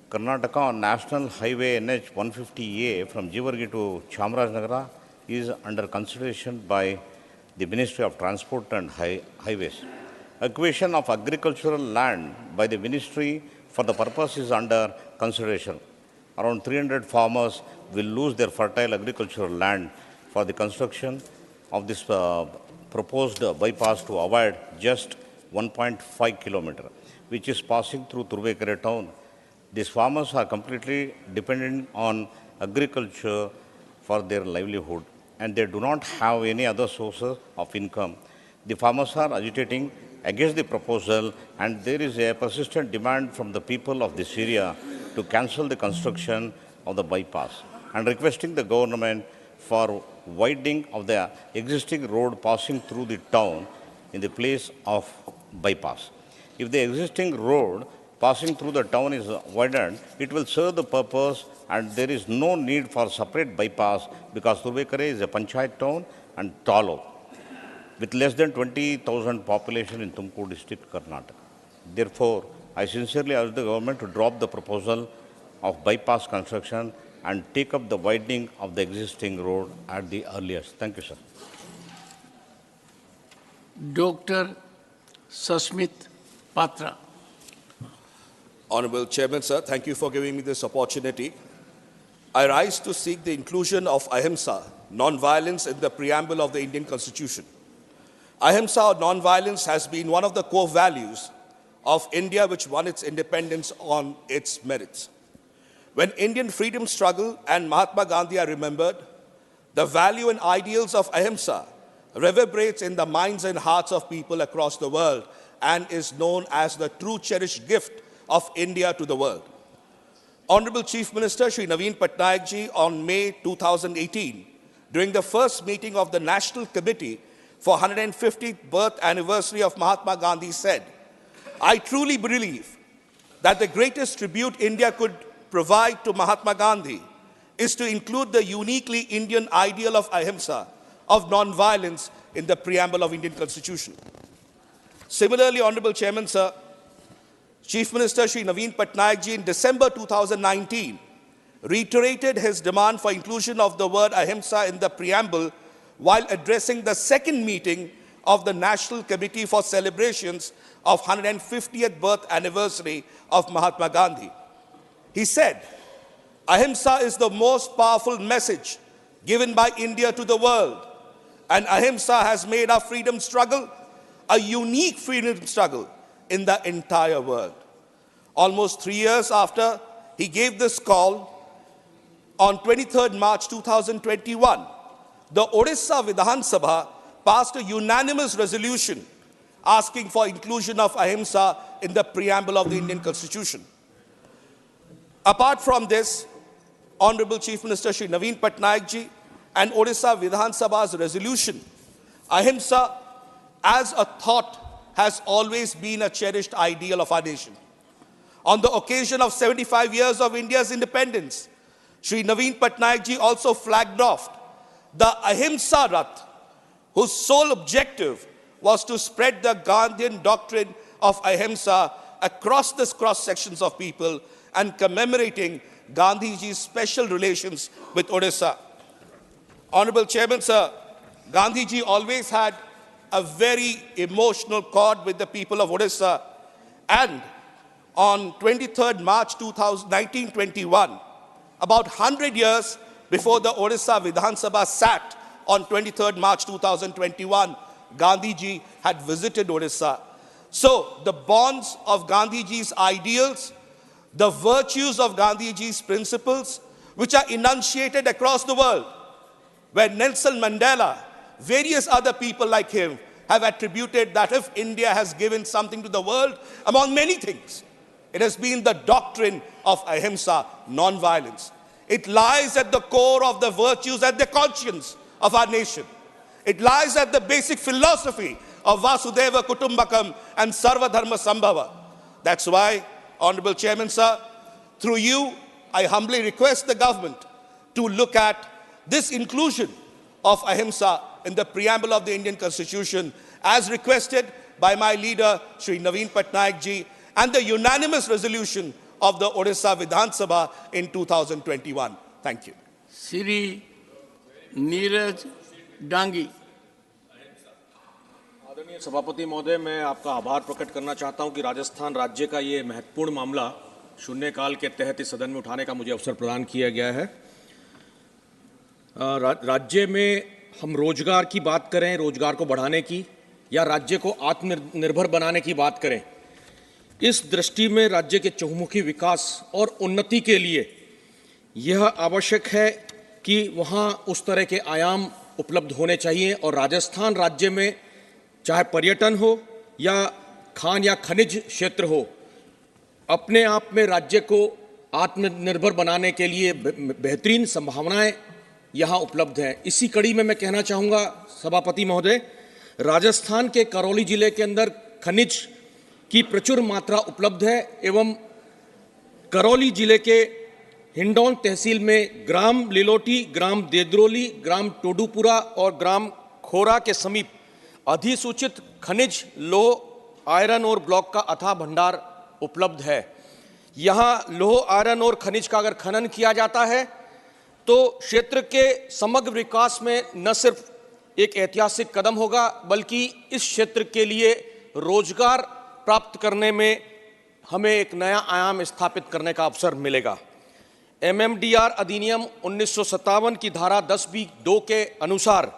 [SPEAKER 6] Karnataka on National Highway NH 150A from Jevargi to Chamarajnagara is under consideration by the Ministry of Transport and Highways. Acquisition of agricultural land by the ministry for the purpose is under consideration. Around 300 farmers will lose their fertile agricultural land for the construction of this proposed bypass to avoid just 1.5 kilometer, which is passing through Turvekere town. These farmers are completely dependent on agriculture for their livelihood, and they do not have any other sources of income. The farmers are agitating against the proposal, and there is a persistent demand from the people of this area to cancel the construction of the bypass and requesting the government for widening of the existing road passing through the town in the place of bypass. If the existing road passing through the town is widened, it will serve the purpose and there is no need for separate bypass because Turvekere is a panchayat town and Talo with less than 20,000 population in Tumkur district, Karnataka. Therefore, I sincerely urge the government to drop the proposal of bypass construction and take up the widening of the existing road at the earliest. Thank you, sir.
[SPEAKER 1] Dr. Sasmit Patra.
[SPEAKER 7] Honorable Chairman, sir, thank you for giving me this opportunity. I rise to seek the inclusion of ahimsa, non-violence, in the preamble of the Indian Constitution. Ahimsa or non-violence has been one of the core values of India which won its independence on its merits. When Indian freedom struggle and Mahatma Gandhi are remembered, the value and ideals of ahimsa reverberates in the minds and hearts of people across the world and is known as the true cherished gift of India to the world. Honorable Chief Minister Shri Naveen Patnaik ji on May 2018, during the first meeting of the National Committee for 150th birth anniversary of Mahatma Gandhi said, "I truly believe that the greatest tribute India could provide to Mahatma Gandhi is to include the uniquely Indian ideal of ahimsa, of non-violence, in the preamble of Indian Constitution." Similarly, Honorable Chairman, sir, Chief Minister Shri Naveen Patnaik ji in December 2019 reiterated his demand for inclusion of the word ahimsa in the preamble while addressing the second meeting of the National Committee for Celebrations of 150th birth anniversary of Mahatma Gandhi. He said, "Ahimsa is the most powerful message given by India to the world, and ahimsa has made our freedom struggle a unique freedom struggle in the entire world." Almost 3 years after he gave this call, on 23rd March 2021, the Odisha Vidhan Sabha passed a unanimous resolution asking for inclusion of ahimsa in the preamble of the Indian Constitution. Apart from this, Honorable Chief Minister Shri Naveen Patnaik ji and Odisha Vidhan Sabha's resolution, ahimsa as a thought has always been a cherished ideal of our nation. On the occasion of 75 years of India's independence, Shri Naveen Patnaik ji also flagged off the Ahimsa Rath, whose sole objective was to spread the Gandhian doctrine of ahimsa across the cross-sections of people and commemorating Gandhiji's special relations with Odisha. Honorable Chairman, sir, Gandhiji always had a very emotional chord with the people of Odisha, and on 23rd March 1921, about 100 years before the Odisha Vidhan Sabha sat on 23rd March 2021, Gandhiji had visited Odisha. So the bonds of Gandhiji's ideals, the virtues of Gandhiji's principles, which are enunciated across the world, where Nelson Mandela, various other people like him, have attributed that if India has given something to the world, among many things, it has been the doctrine of ahimsa, non-violence. It lies at the core of the virtues and the conscience of our nation. It lies at the basic philosophy of Vasudeva Kutumbakam and Sarva Dharma Sambhava. That's why, Honorable Chairman, sir, through you, I humbly request the government to look at this inclusion of ahimsa in the preamble of the Indian Constitution as requested by my leader, Shri Naveen Patnaik ji, and the unanimous resolution of the Odisha Vidhan Sabha in 2021. Thank you.
[SPEAKER 1] Shri Neeraj Dangi.
[SPEAKER 5] आदरणीय सभापति महोदय, मैं आपका आभार प्रकट करना चाहता हूं कि राजस्थान राज्य का ये महत्वपूर्ण मामला शून्यकाल के तहत इस सदन में उठाने का मुझे अवसर प्रदान किया गया है। राज्य में हम रोजगार की बात करें, रोजगार को बढ़ाने की, या राज्य को आत्मनिर्भर बनाने की बात करें, इस दृष्टि में राज्य के चहुमुखी विकास और उन्नति के लिए यह आवश्यक है कि वहाँ उस तरह के आयाम उपलब्ध होने चाहिए। और राजस्थान राज्य में चाहे पर्यटन हो या खान या खनिज क्षेत्र हो, अपने आप में राज्य को आत्मनिर्भर बनाने के लिए बेहतरीन संभावनाएं यहाँ उपलब्ध हैं। इसी कड़ी में मैं कहना चाहूँगा सभापति महोदय, राजस्थान के करौली जिले के अंदर खनिज की प्रचुर मात्रा उपलब्ध है एवं करौली जिले के हिंडौन तहसील में ग्राम लिलोटी, ग्राम देद्रोली, ग्राम टोडूपुरा और ग्राम खोरा के समीप अधिसूचित खनिज, लोह, आयरन और ब्लॉक का अथाह भंडार उपलब्ध है। यहाँ लोह, आयरन और खनिज का अगर खनन किया जाता है तो क्षेत्र के समग्र विकास में न सिर्फ एक ऐतिहासिक कदम होगा, बल्कि इस क्षेत्र के लिए रोजगार प्राप्त करने में हमें एक नया आयाम स्थापित करने का अवसर मिलेगा। MMDR अधिनियम 1957 की धारा 10(2) के अनुसार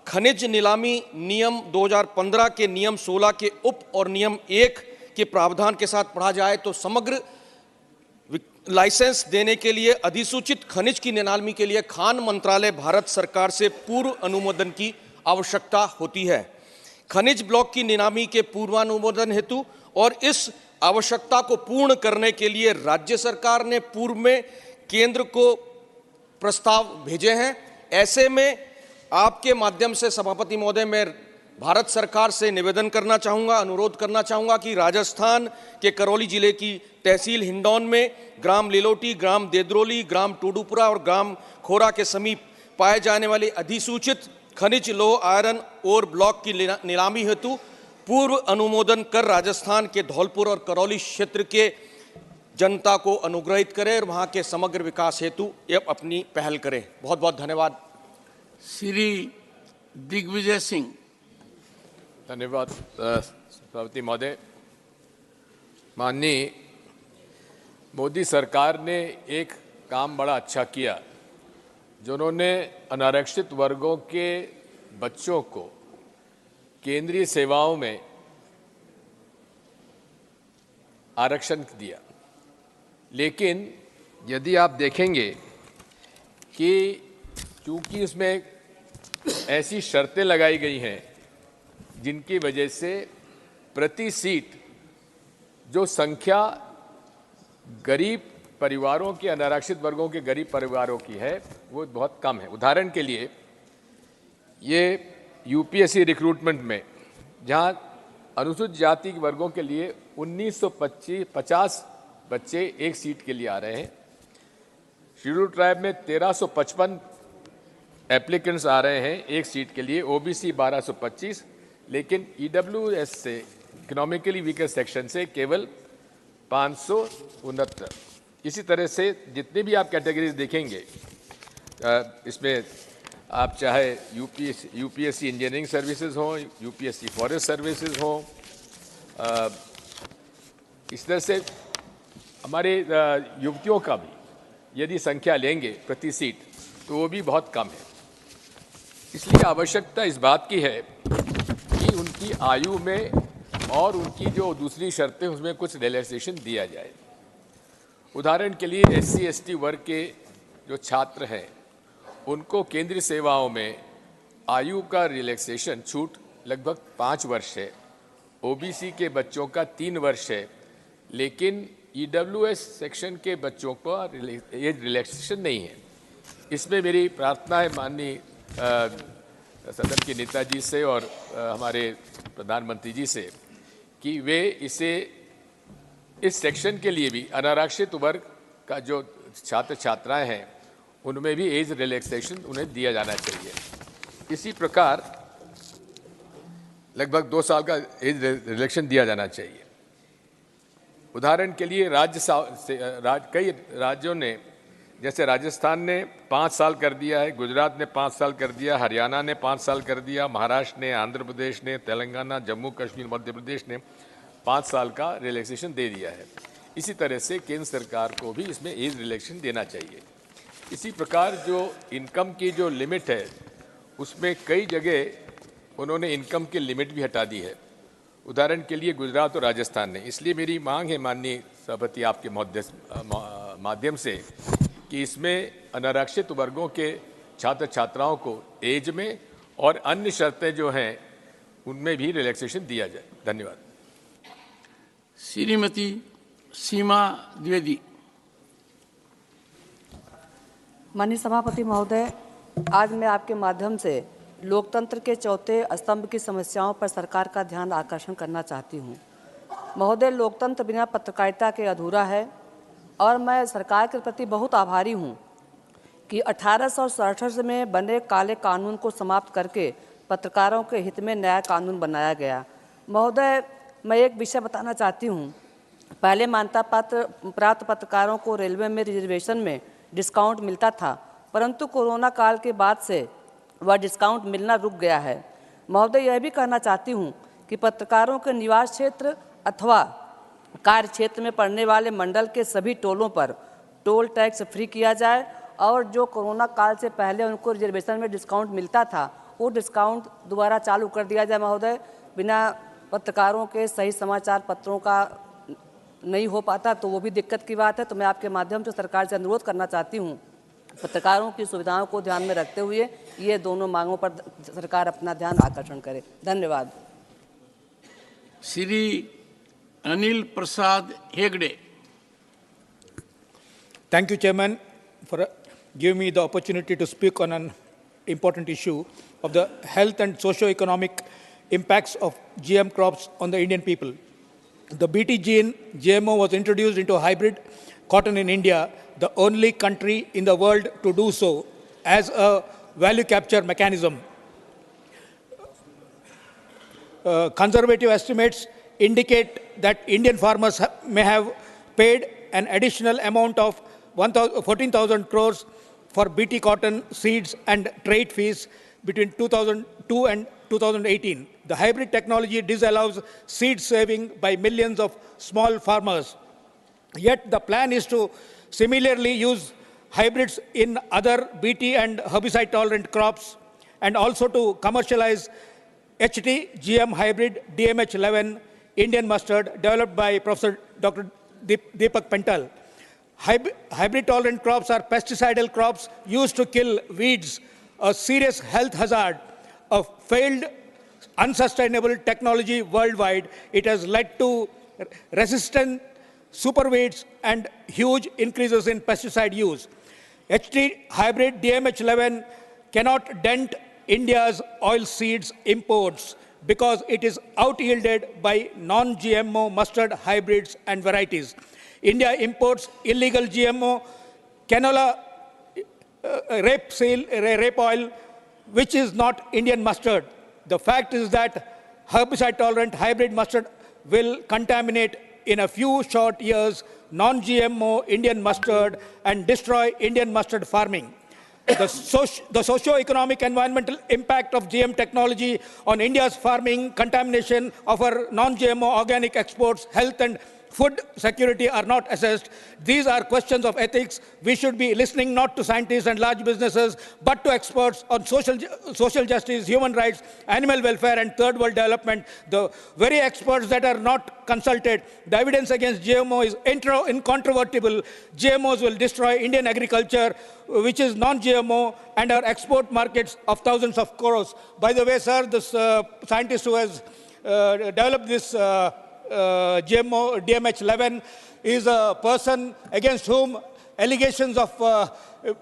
[SPEAKER 5] खनिज नीलामी नियम 2015 के नियम 16 के उप और नियम 1 के प्रावधान के साथ पढ़ा जाए तो समग्र लाइसेंस देने के लिए अधिसूचित खनिज की नीलामी के लिए खान मंत्रालय भारत सरकार से पूर्व अनुमोदन की आवश्यकता होती है। खनिज ब्लॉक की नीलामी के पूर्वानुमोदन हेतु और इस आवश्यकता को पूर्ण करने के लिए राज्य सरकार ने पूर्व में केंद्र को प्रस्ताव भेजे हैं। ऐसे में आपके माध्यम से सभापति महोदय, मैं भारत सरकार से निवेदन करना चाहूँगा, अनुरोध करना चाहूँगा कि राजस्थान के करौली जिले की तहसील हिंडौन में ग्राम लिलोटी, ग्राम देद्रोली, ग्राम टोडूपुरा और ग्राम खोरा के समीप पाए जाने वाले अधिसूचित खनिज, लोह, आयरन और ब्लॉक की नीलामी हेतु पूर्व अनुमोदन कर राजस्थान के धौलपुर और करौली क्षेत्र के जनता को अनुग्रहित करें और वहाँ के समग्र विकास हेतु ये अपनी पहल करें। बहुत बहुत धन्यवाद।
[SPEAKER 1] श्री दिग्विजय सिंह।
[SPEAKER 21] धन्यवाद सभापति महोदय। माननीय मोदी सरकार ने एक काम बड़ा अच्छा किया, जिन्होंने अनारक्षित वर्गों के बच्चों को केंद्रीय सेवाओं में आरक्षण दिया। लेकिन यदि आप देखेंगे कि चूंकि उसमें ऐसी शर्तें लगाई गई हैं जिनकी वजह से प्रति सीट जो संख्या गरीब परिवारों के, अनारक्षित वर्गों के गरीब परिवारों की है वो बहुत कम है। उदाहरण के लिए ये यूपीएससी रिक्रूटमेंट में जहां अनुसूचित जाति के वर्गों के लिए 1950 बच्चे एक सीट के लिए आ रहे हैं, शेड्यूल ट्राइब में 1355 एप्लीकेंट्स आ रहे हैं एक सीट के लिए, ओबीसी 1225, लेकिन ईडब्ल्यूएस से, इकोनॉमिकली वीकर सेक्शन से केवल 569। इसी तरह से जितने भी आप कैटेगरीज देखेंगे इसमें आप चाहे यूपीएससी इंजीनियरिंग सर्विसेज हों, यूपीएससी फॉरेस्ट सर्विसेज हों, इस तरह से हमारे युवतियों का भी यदि संख्या लेंगे प्रति सीट
[SPEAKER 8] तो वो भी बहुत कम है। इसलिए आवश्यकता इस बात की है कि उनकी आयु में और उनकी जो दूसरी शर्तें उसमें कुछ रिलैक्सेशन दिया जाए। उदाहरण के लिए SC/ST वर्ग के जो छात्र हैं उनको केंद्रीय सेवाओं में आयु का रिलैक्सेशन छूट लगभग 5 वर्ष है, OBC के बच्चों का 3 वर्ष है, लेकिन EWS सेक्शन के बच्चों को ये रिलैक्सेशन नहीं है। इसमें मेरी प्रार्थना है माननीय सदन के नेताजी से और हमारे प्रधानमंत्री जी से कि वे इसे इस सेक्शन के लिए भी अनारक्षित वर्ग का जो छात्र छात्राएं हैं उनमें भी एज रिलैक्सेशन उन्हें दिया जाना चाहिए। इसी प्रकार लगभग 2 साल का एज रिलैक्सेशन दिया जाना चाहिए। उदाहरण के लिए कई राज्यों ने, जैसे राजस्थान ने 5 साल कर दिया है, गुजरात ने 5 साल कर दिया, हरियाणा ने 5 साल कर दिया, महाराष्ट्र ने, आंध्र प्रदेश ने, तेलंगाना, जम्मू कश्मीर, मध्य प्रदेश ने 5 साल का रिलैक्सेशन दे दिया है। इसी तरह से केंद्र सरकार को भी इसमें एज रिलैक्सेशन देना चाहिए। इसी प्रकार जो इनकम की जो लिमिट है उसमें कई जगह उन्होंने इनकम की लिमिट भी हटा दी है, उदाहरण के लिए गुजरात और राजस्थान ने। इसलिए मेरी मांग है माननीय सभापति आपके माध्यम से कि इसमें अनारक्षित वर्गों के छात्र छात्राओं को एज में और अन्य शर्तें जो हैं उनमें भी रिलैक्सेशन दिया जाए। धन्यवाद।
[SPEAKER 1] श्रीमती सीमा द्विवेदी।
[SPEAKER 9] माननीय सभापति महोदय, आज मैं आपके माध्यम से लोकतंत्र के चौथे स्तंभ की समस्याओं पर सरकार का ध्यान आकर्षण करना चाहती हूँ। महोदय, लोकतंत्र बिना पत्रकारिता के अधूरा है और मैं सरकार के प्रति बहुत आभारी हूँ कि 1867 में बने काले कानून को समाप्त करके पत्रकारों के हित में नया कानून बनाया गया। महोदय, मैं एक विषय बताना चाहती हूँ। पहले मान्यता प्राप्त पत्रकारों को रेलवे में रिजर्वेशन में डिस्काउंट मिलता था, परंतु कोरोना काल के बाद से वह डिस्काउंट मिलना रुक गया है। महोदय, यह भी कहना चाहती हूँ कि पत्रकारों के निवास क्षेत्र अथवा कार्य क्षेत्र में पड़ने वाले मंडल के सभी टोलों पर टोल टैक्स फ्री किया जाए और जो कोरोना काल से पहले उनको रिजर्वेशन में डिस्काउंट मिलता था वो डिस्काउंट दोबारा चालू कर दिया जाए। महोदय, बिना पत्रकारों के सही समाचार पत्रों का नहीं हो पाता तो वो भी दिक्कत की बात है। तो मैं आपके माध्यम से सरकार से अनुरोध करना चाहती हूँ पत्रकारों की सुविधाओं को ध्यान में रखते हुए ये दोनों मांगों पर सरकार अपना ध्यान आकर्षण करे। धन्यवाद।
[SPEAKER 1] Shri Anil Prasad Hegde.
[SPEAKER 4] Thank you, Chairman, for giving me the opportunity to speak on an important issue of the health and socio-economic impacts of GM crops on the Indian people. The BT gene GMO was introduced into hybrid cotton in India, the only country in the world to do so as a value capture mechanism. Conservative estimates indicate that Indian farmers may have paid an additional amount of 14,000 crores for BT cotton seeds and trade fees between 2002 and 2018. The hybrid technology disallows seed saving by millions of small farmers. Yet the plan is to similarly use hybrids in other BT and herbicide-tolerant crops and also to commercialize HT GM hybrid DMH11 Indian mustard developed by Professor Dr. Deepak Pental. Hybrid-tolerant crops are pesticidal crops used to kill weeds, a serious health hazard, a failed unsustainable technology worldwide. It has led to resistant superweeds and huge increases in pesticide use. HT hybrid DMH11 cannot dent India's oilseeds imports because it is out-yielded by non-GMO mustard hybrids and varieties. India imports illegal GMO canola rape oil, which is not Indian mustard. The fact is that herbicide-tolerant hybrid mustard will contaminate in a few short years non-GMO Indian mustard and destroy Indian mustard farming. The socio-economic environmental impact of GM technology on India's farming, contamination of our non-GMO organic exports, health and food security are not assessed. These are questions of ethics. We should be listening not to scientists and large businesses, but to experts on social justice, human rights, animal welfare, and third world development. The very experts that are not consulted. The evidence against GMO is incontrovertible. GMOs will destroy Indian agriculture, which is non-GMO, and our export markets of thousands of crores. By the way, sir, this scientist who has developed this GMO DMH11 is a person against whom allegations of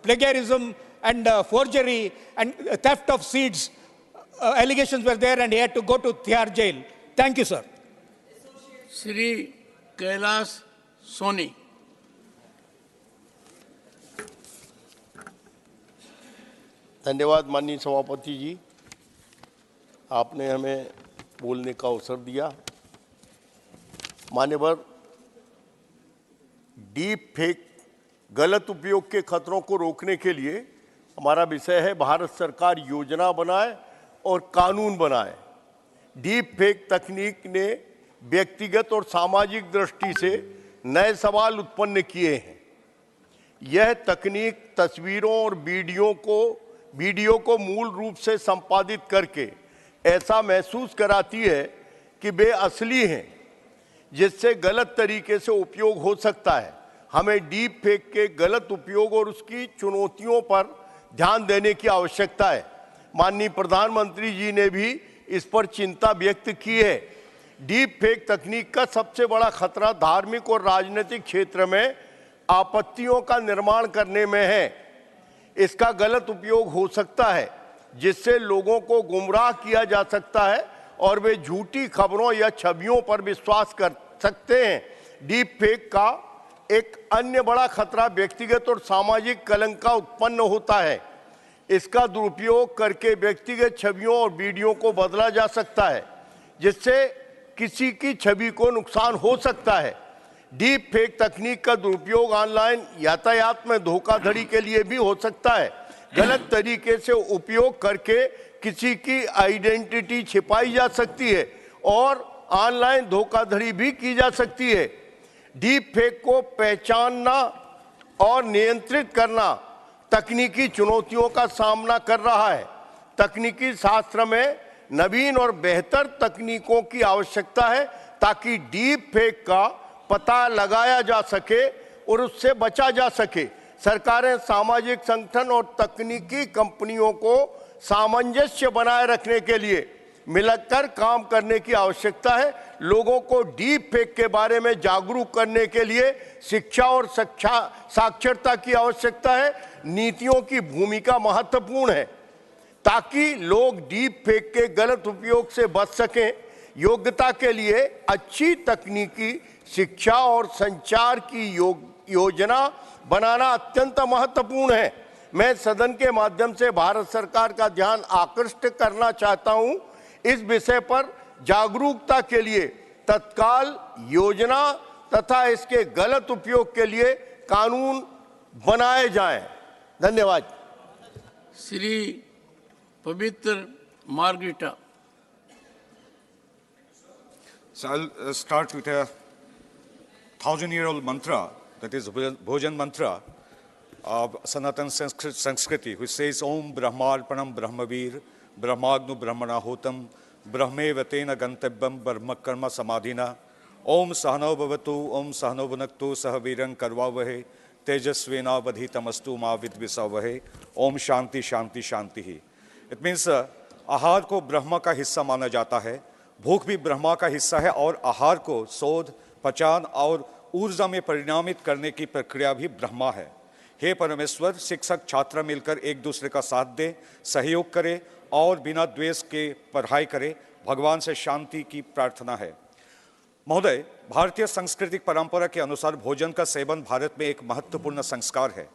[SPEAKER 4] plagiarism and forgery and theft of seeds allegations were there, and he had to go to Tihar jail. Thank you, sir.
[SPEAKER 1] Shri Kailash Soni.
[SPEAKER 10] धन्यवाद माननीय सभापति जी, आपने हमें बोलने का अवसर दिया। मान्यवर, डीप फेक गलत उपयोग के खतरों को रोकने के लिए हमारा विषय है भारत सरकार योजना बनाए और कानून बनाए। डीप फेक तकनीक ने व्यक्तिगत और सामाजिक दृष्टि से नए सवाल उत्पन्न किए हैं। यह तकनीक तस्वीरों और वीडियो को मूल रूप से संपादित करके ऐसा महसूस कराती है कि वे असली हैं, जिससे गलत तरीके से उपयोग हो सकता है। हमें डीप फेक के गलत उपयोग और उसकी चुनौतियों पर ध्यान देने की आवश्यकता है। माननीय प्रधानमंत्री जी ने भी इस पर चिंता व्यक्त की है। डीप फेक तकनीक का सबसे बड़ा खतरा धार्मिक और राजनीतिक क्षेत्र में आपत्तियों का निर्माण करने में है। इसका गलत उपयोग हो सकता है, जिससे लोगों को गुमराह किया जा सकता है और वे झूठी खबरों या छवियों पर विश्वास कर सकते हैं। डीप फेक का एक अन्य बड़ा खतरा व्यक्तिगत और सामाजिक कलंक का उत्पन्न होता है। इसका दुरुपयोग करके व्यक्तिगत छवियों और वीडियो को बदला जा सकता है, जिससे किसी की छवि को नुकसान हो सकता है। डीप फेक तकनीक का दुरुपयोग ऑनलाइन यातायात में धोखाधड़ी के लिए भी हो सकता है। गलत तरीके से उपयोग करके किसी की आइडेंटिटी छिपाई जा सकती है और ऑनलाइन धोखाधड़ी भी की जा सकती है। डीप फेक को पहचानना और नियंत्रित करना तकनीकी चुनौतियों का सामना कर रहा है। तकनीकी शास्त्र में नवीन और बेहतर तकनीकों की आवश्यकता है ताकि डीप फेक का पता लगाया जा सके और उससे बचा जा सके। सरकारें, सामाजिक संगठन और तकनीकी कंपनियों को सामंजस्य बनाए रखने के लिए मिलकर काम करने की आवश्यकता है। लोगों को डीप फेक के बारे में जागरूक करने के लिए शिक्षा और साक्षरता की आवश्यकता है। नीतियों की भूमिका महत्वपूर्ण है ताकि लोग डीप फेक के गलत उपयोग से बच सकें। योग्यता के लिए अच्छी तकनीकी शिक्षा और संचार की योजना बनाना अत्यंत महत्वपूर्ण है। मैं सदन के माध्यम से भारत सरकार का ध्यान आकृष्ट करना चाहता हूं। इस विषय पर जागरूकता के लिए तत्काल योजना तथा इसके गलत उपयोग के लिए कानून बनाए जाएं। धन्यवाद।
[SPEAKER 1] श्री पवित्र margarita.
[SPEAKER 11] So I'll start with a 1,000-year-old mantra, that is Bhojan mantra of Sanatan Sanskriti, which says Om Brahmarpanam Brahmavir Brahmagnu Brahmanahotam Brahmevatena Gantabbam Brahmakarma Samadhina Om Sahano Bhavatu Om Sahano Bhunaktu Sahavirang Karvavahe Tejasvena Vadhitamastu Ma Vidvisavahe Om Shanti Shanti Shanti. It means आहार को ब्रह्मा का हिस्सा माना जाता है, भूख भी ब्रह्मा का हिस्सा है और आहार को शोध, पचान और ऊर्जा में परिणामित करने की प्रक्रिया भी ब्रह्मा है। हे परमेश्वर, शिक्षक छात्र मिलकर एक दूसरे का साथ दें, सहयोग करें और बिना द्वेष के पढ़ाई करें। भगवान से शांति की प्रार्थना है। महोदय, भारतीय सांस्कृतिक परंपरा के अनुसार भोजन का सेवन भारत में एक महत्वपूर्ण संस्कार है।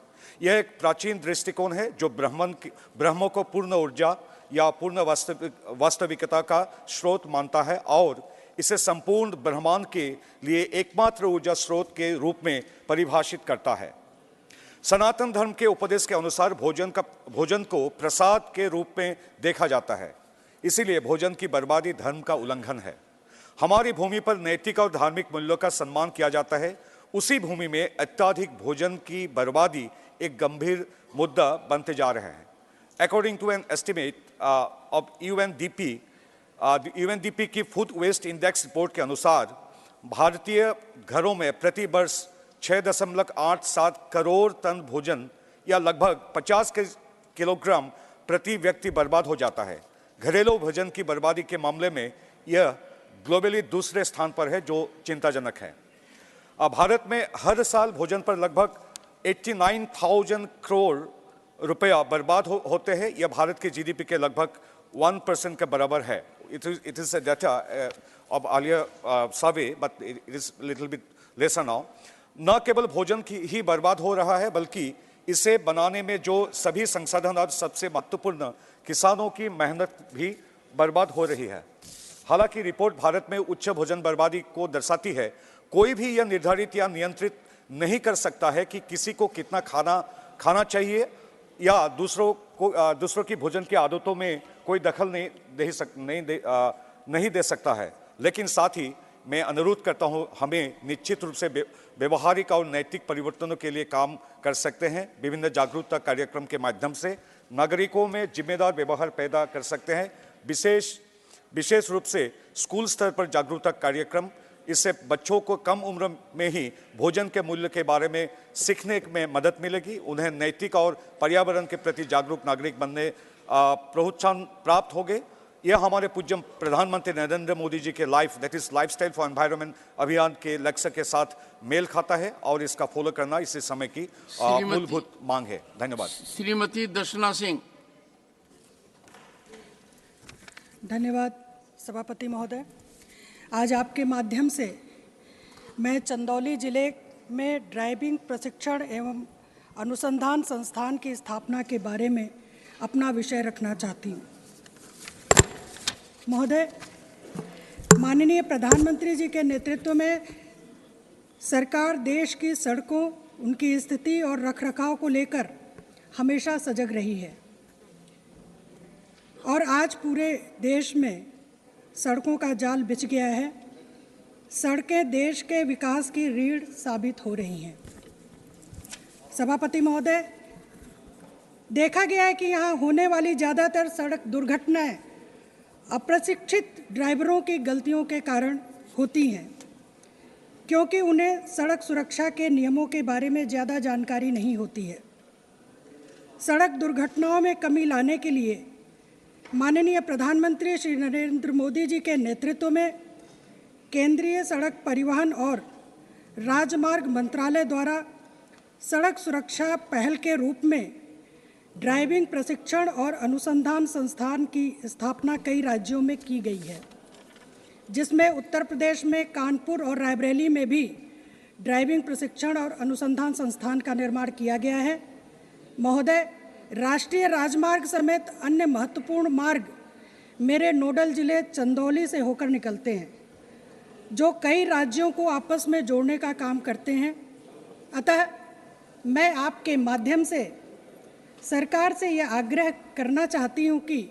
[SPEAKER 11] यह एक प्राचीन दृष्टिकोण है जो ब्रह्म को पूर्ण ऊर्जा या पूर्ण वास्तविकता का स्रोत मानता है और इसे संपूर्ण ब्रह्मांड के लिए एकमात्र ऊर्जा स्रोत के रूप में परिभाषित करता है। सनातन धर्म के उपदेश के अनुसार भोजन को प्रसाद के रूप में देखा जाता है, इसीलिए भोजन की बर्बादी धर्म का उल्लंघन है। हमारी भूमि पर नैतिक और धार्मिक मूल्यों का सम्मान किया जाता है, उसी भूमि में अत्यधिक भोजन की बर्बादी एक गंभीर मुद्दा बनते जा रहे हैं। According to an estimate of UNDP, the UNDP की फूड वेस्ट इंडेक्स रिपोर्ट के अनुसार भारतीय घरों में प्रति वर्ष 6.87 करोड़ टन भोजन या लगभग 50 किलोग्राम प्रति व्यक्ति बर्बाद हो जाता है। घरेलू भोजन की बर्बादी के मामले में यह ग्लोबली दूसरे स्थान पर है, जो चिंताजनक है। भारत में हर साल भोजन पर लगभग 89,000 करोड़ रुपया बर्बाद होते हैं। यह भारत के जीडीपी के लगभग 1% के बराबर है। It is a data of earlier survey, but it is little bit lesser now. न केवल भोजन की ही बर्बाद हो रहा है, बल्कि इसे बनाने में जो सभी संसाधन और सबसे महत्वपूर्ण किसानों की मेहनत भी बर्बाद हो रही है। हालांकि रिपोर्ट भारत में उच्च भोजन बर्बादी को दर्शाती है। कोई भी यह निर्धारित या नियंत्रित नहीं कर सकता है कि किसी को कितना खाना चाहिए या दूसरों की भोजन की आदतों में कोई दखल नहीं दे सकता है। लेकिन साथ ही मैं अनुरोध करता हूं, हमें निश्चित रूप से व्यवहारिक और नैतिक परिवर्तनों के लिए काम कर सकते हैं। विभिन्न जागरूकता कार्यक्रम के माध्यम से नागरिकों में जिम्मेदार व्यवहार पैदा कर सकते हैं। विशेष रूप से स्कूल स्तर पर जागरूकता कार्यक्रम, इससे बच्चों को कम उम्र में ही भोजन के मूल्य के बारे में सीखने में मदद मिलेगी। उन्हें नैतिक और पर्यावरण के प्रति जागरूक नागरिक बनने प्रोत्साहन प्राप्त होंगे। यह हमारे पूज्य प्रधानमंत्री नरेंद्र मोदी जी के लाइफस्टाइल फॉर एनवायरनमेंट अभियान के लक्ष्य के साथ मेल खाता है और इसका फॉलो करना इसी समय की मूलभूत मांग है। धन्यवाद।
[SPEAKER 1] श्रीमती दर्शना सिंह।
[SPEAKER 12] धन्यवाद सभापति महोदय। आज आपके माध्यम से मैं चंदौली जिले में ड्राइविंग प्रशिक्षण एवं अनुसंधान संस्थान की स्थापना के बारे में अपना विषय रखना चाहती हूँ। महोदय, माननीय प्रधानमंत्री जी के नेतृत्व में सरकार देश की सड़कों, उनकी स्थिति और रखरखाव को लेकर हमेशा सजग रही है और आज पूरे देश में सड़कों का जाल बिछ गया है। सड़कें देश के विकास की रीढ़ साबित हो रही हैं। सभापति महोदय, देखा गया है कि यहाँ होने वाली ज़्यादातर सड़क दुर्घटनाएं अप्रशिक्षित ड्राइवरों की गलतियों के कारण होती हैं, क्योंकि उन्हें सड़क सुरक्षा के नियमों के बारे में ज़्यादा जानकारी नहीं होती है। सड़क दुर्घटनाओं में कमी लाने के लिए माननीय प्रधानमंत्री श्री नरेंद्र मोदी जी के नेतृत्व में केंद्रीय सड़क परिवहन और राजमार्ग मंत्रालय द्वारा सड़क सुरक्षा पहल के रूप में ड्राइविंग प्रशिक्षण और अनुसंधान संस्थान की स्थापना कई राज्यों में की गई है, जिसमें उत्तर प्रदेश में कानपुर और रायबरेली में भी ड्राइविंग प्रशिक्षण और अनुसंधान संस्थान का निर्माण किया गया है। महोदय, राष्ट्रीय राजमार्ग समेत अन्य महत्वपूर्ण मार्ग मेरे नोडल जिले चंदौली से होकर निकलते हैं, जो कई राज्यों को आपस में जोड़ने का काम करते हैं। अतः मैं आपके माध्यम से सरकार से यह आग्रह करना चाहती हूँ कि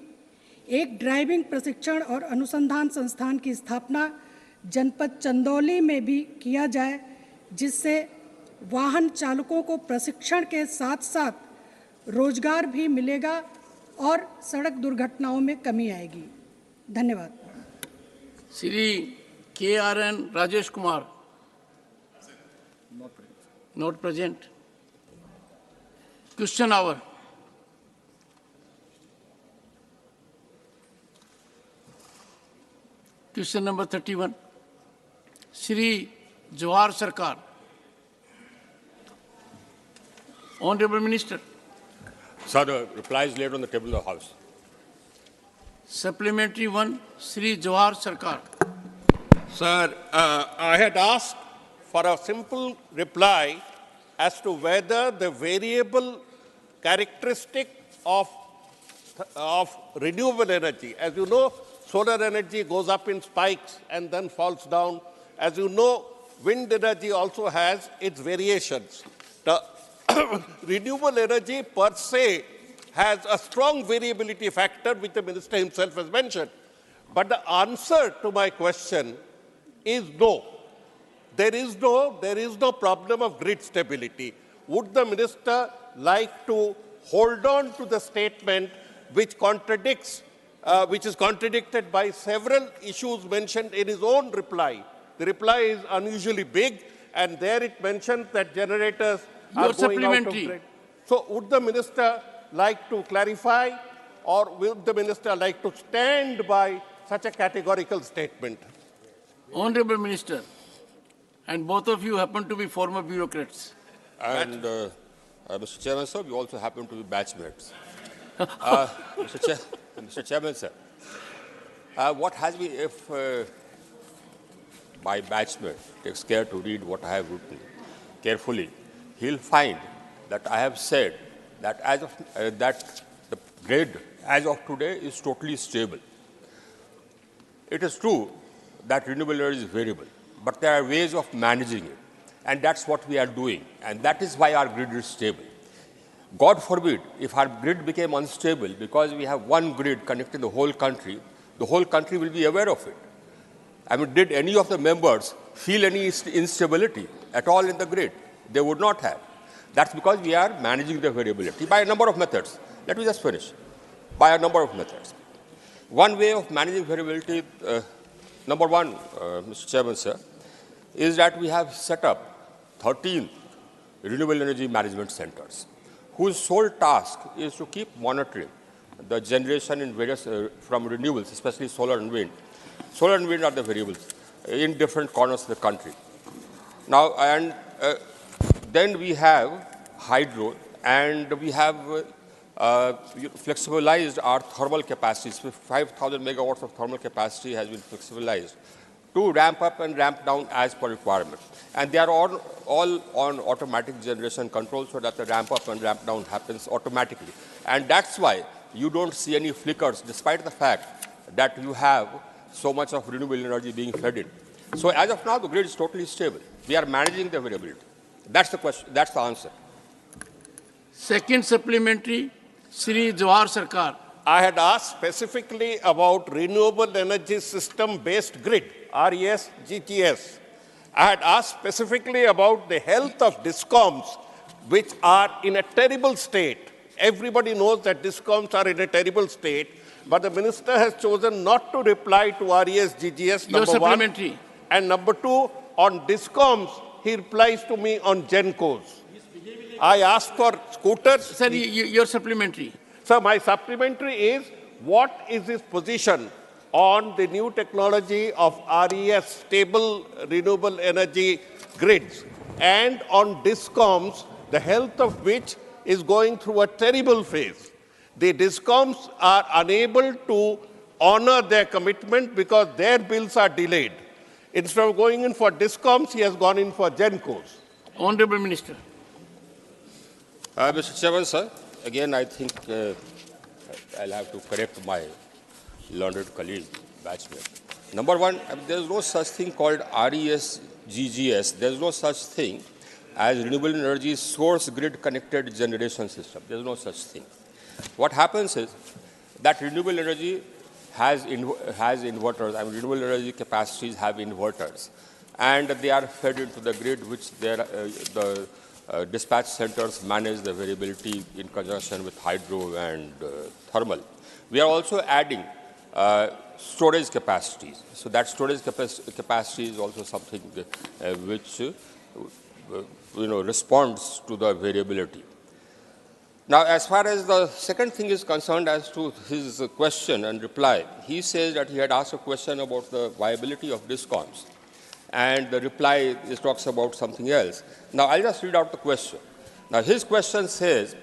[SPEAKER 12] एक ड्राइविंग प्रशिक्षण और अनुसंधान संस्थान की स्थापना जनपद चंदौली में भी किया जाए, जिससे वाहन चालकों को प्रशिक्षण के साथ साथ रोजगार भी मिलेगा और सड़क दुर्घटनाओं में कमी आएगी। धन्यवाद।
[SPEAKER 1] Shri KRN Rajesh Kumar. Not present. Question hour. Question number 31, Shri Jawhar Sircar. Honourable minister.
[SPEAKER 13] Sir, the reply is laid on the table of the House.
[SPEAKER 1] Supplementary one, Shri Jawahar Sarkar.
[SPEAKER 10] Sir, I had asked for a simple reply as to whether the variable characteristic of renewable energy, as you know, solar energy goes up in spikes and then falls down. As you know, wind energy also has its variations. The renewable energy per se has a strong variability factor, which the minister himself has mentioned. But the answer to my question
[SPEAKER 3] is no. There is no problem of grid stability. Would the minister like to hold on to the statement which contradicts, which is contradicted by several issues mentioned in his own reply? The reply is unusually big, and there it mentions that generators are going out of grid. So would the minister like to clarify, or would the minister like to stand by such a categorical statement?
[SPEAKER 1] Honorable Minister, and both of you happen to be former bureaucrats.
[SPEAKER 13] And Mr. Chairman, sir, we also happen to be batchmates. Mr. Chairman, sir, what has been, if my batchmate takes care to read what I have written carefully, he'll find that I have said that as of that the grid as of today is totally stable. It is true that renewable energy is variable, but there are ways of managing it, and that's what we are doing, and that is why our grid is stable. God forbid if our grid became unstable because we have one grid connecting the whole country will be aware of it. I mean, did any of the members feel any instability at all in the grid? They would not have. That's because we are managing the variability by a number of methods. Let me just finish. By a number of methods. One way of managing variability, number one, Mr. Chairman, sir, is that we have set up 13 renewable energy management centers, whose sole task is to keep monitoring the generation in various, from renewables, especially solar and wind. Solar and wind are the variables in different corners of the country. Now, and then we have hydro, and we have flexibilized our thermal capacities. 5,000 megawatts of thermal capacity has been flexibilized to ramp up and ramp down as per requirement. And they are all on automatic generation control so that the ramp up and ramp down happens automatically. And that's why you don't see any flickers, despite the fact that you have so much of renewable energy being fed in. So as of now, the grid is totally stable. We are managing the variability. That's the question. That's the answer.
[SPEAKER 1] Second supplementary, Shri Jawahar Sarkar.
[SPEAKER 3] I had asked specifically about renewable energy system-based grid, RES, GTS. I had asked specifically about the health of DISCOMs, which are in a terrible state. Everybody knows that DISCOMs are in a terrible state, but the minister has chosen not to reply to RES, GGS, number
[SPEAKER 1] supplementary.
[SPEAKER 3] one. And number two, on DISCOMs, he replies to me on GENCOs. I asked for scooters.
[SPEAKER 1] Sir, your supplementary.
[SPEAKER 3] Sir, my supplementary is, what is his position on the new technology of RES, stable renewable energy grids, and on DISCOMs, the health of which is going through a terrible phase. The DISCOMs are unable to honor their commitment because their bills are delayed. Instead of going in for DISCOMs, he has gone in for GENCOs.
[SPEAKER 1] Honorable Minister.
[SPEAKER 13] Mr. Chairman, sir, again, I think I'll have to correct my learned colleague, batchmate. Number one, there's no such thing called RES, GGS. There's no such thing as renewable energy source grid connected generation system. There's no such thing. What happens is that renewable energy has inverters. I mean, renewable energy capacities have inverters, and they are fed into the grid, which the dispatch centers manage the variability in conjunction with hydro and thermal. We are also adding storage capacities. So that storage capacity is also something which responds to the variability. Now, as far as the second thing is concerned, as to his question and reply, he says that he had asked a question about the viability of DISCOMs, and the reply talks about something else. Now, I'll just read out the question. Now, his question says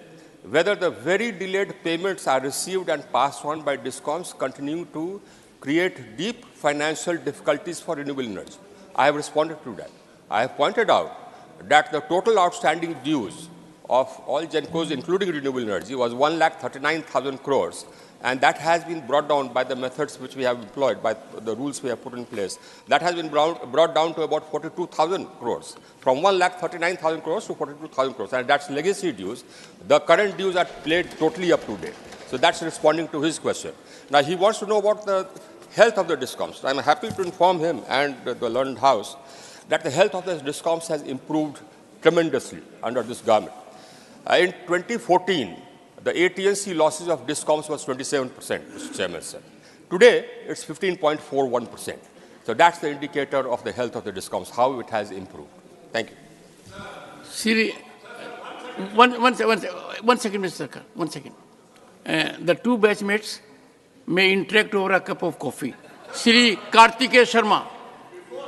[SPEAKER 13] whether the very delayed payments are received and passed on by DISCOMs continue to create deep financial difficulties for renewable energy. I have responded to that. I have pointed out that the total outstanding dues of all GENCOs, including renewable energy, was 1,39,000 crores, and that has been brought down by the methods which we have employed, by the rules we have put in place. That has been brought down to about 42,000 crores, from 1,39,000 crores to 42,000 crores, and that's legacy dues. The current dues are played totally up to date. So that's responding to his question. Now, he wants to know about the health of the DISCOMs. I'm happy to inform him and the learned house that the health of the DISCOMs has improved tremendously under this government. In 2014, the AT&C losses of DISCOMs was 27%, Mr. Chairman, sir. Today, it's 15.41%. So that's the indicator of the health of the DISCOMs, how it has improved. Thank you.
[SPEAKER 1] Siri, one second, Mr. Sarkar, 1 second. The two batchmates may interact over a cup of coffee. Shri Kartikeya Sharma.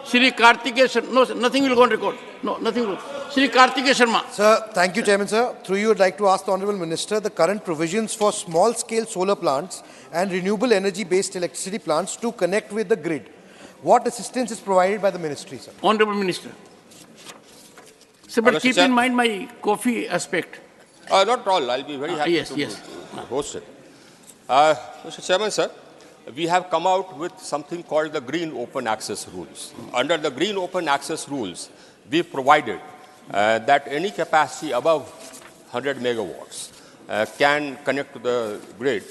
[SPEAKER 1] Shri Kartikeya Sharma. No, nothing will go on record. No, nothing will. Shri Kartikeya Sharma.
[SPEAKER 14] Sir, thank you, Chairman, sir. Through you, I'd like to ask the Honourable Minister the current provisions for small-scale solar plants and renewable energy-based electricity plants to connect with the grid. What assistance is provided by the Ministry, sir?
[SPEAKER 1] Honourable Minister. Sir, but keep in mind my coffee aspect.
[SPEAKER 13] Not at all. I'll be very happy to host it. Mr. Chairman, sir, we have come out with something called the Green Open Access Rules. Under the Green Open Access Rules, we've provided that any capacity above 100 megawatts can connect to the grid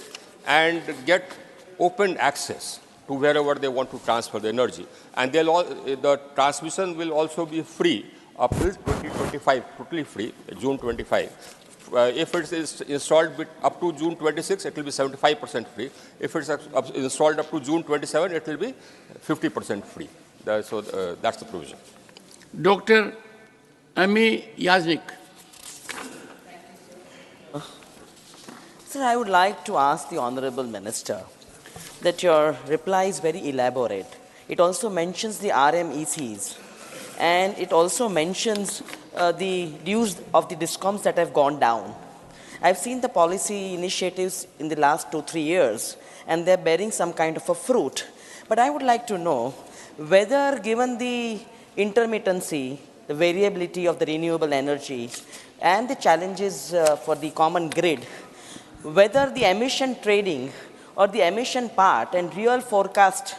[SPEAKER 13] and get open access to wherever they want to transfer the energy. And the transmission will also be free up till 2025, totally free, June 25. If it is installed up to June 26, it will be 75% free. If it's installed up to June 27, it will be 50% free. So that's the provision.
[SPEAKER 1] Dr. Ami Yaznik.
[SPEAKER 16] Sir, I would like to ask the Honourable Minister that your reply is very elaborate. It also mentions the RMECs and it also mentions the dues of the DISCOMs that have gone down. I've seen the policy initiatives in the last 2-3 years and they're bearing some kind of a fruit. But I would like to know whether, given the intermittency, the variability of the renewable energy and the challenges for the common grid, whether the emission trading or the emission part and real forecast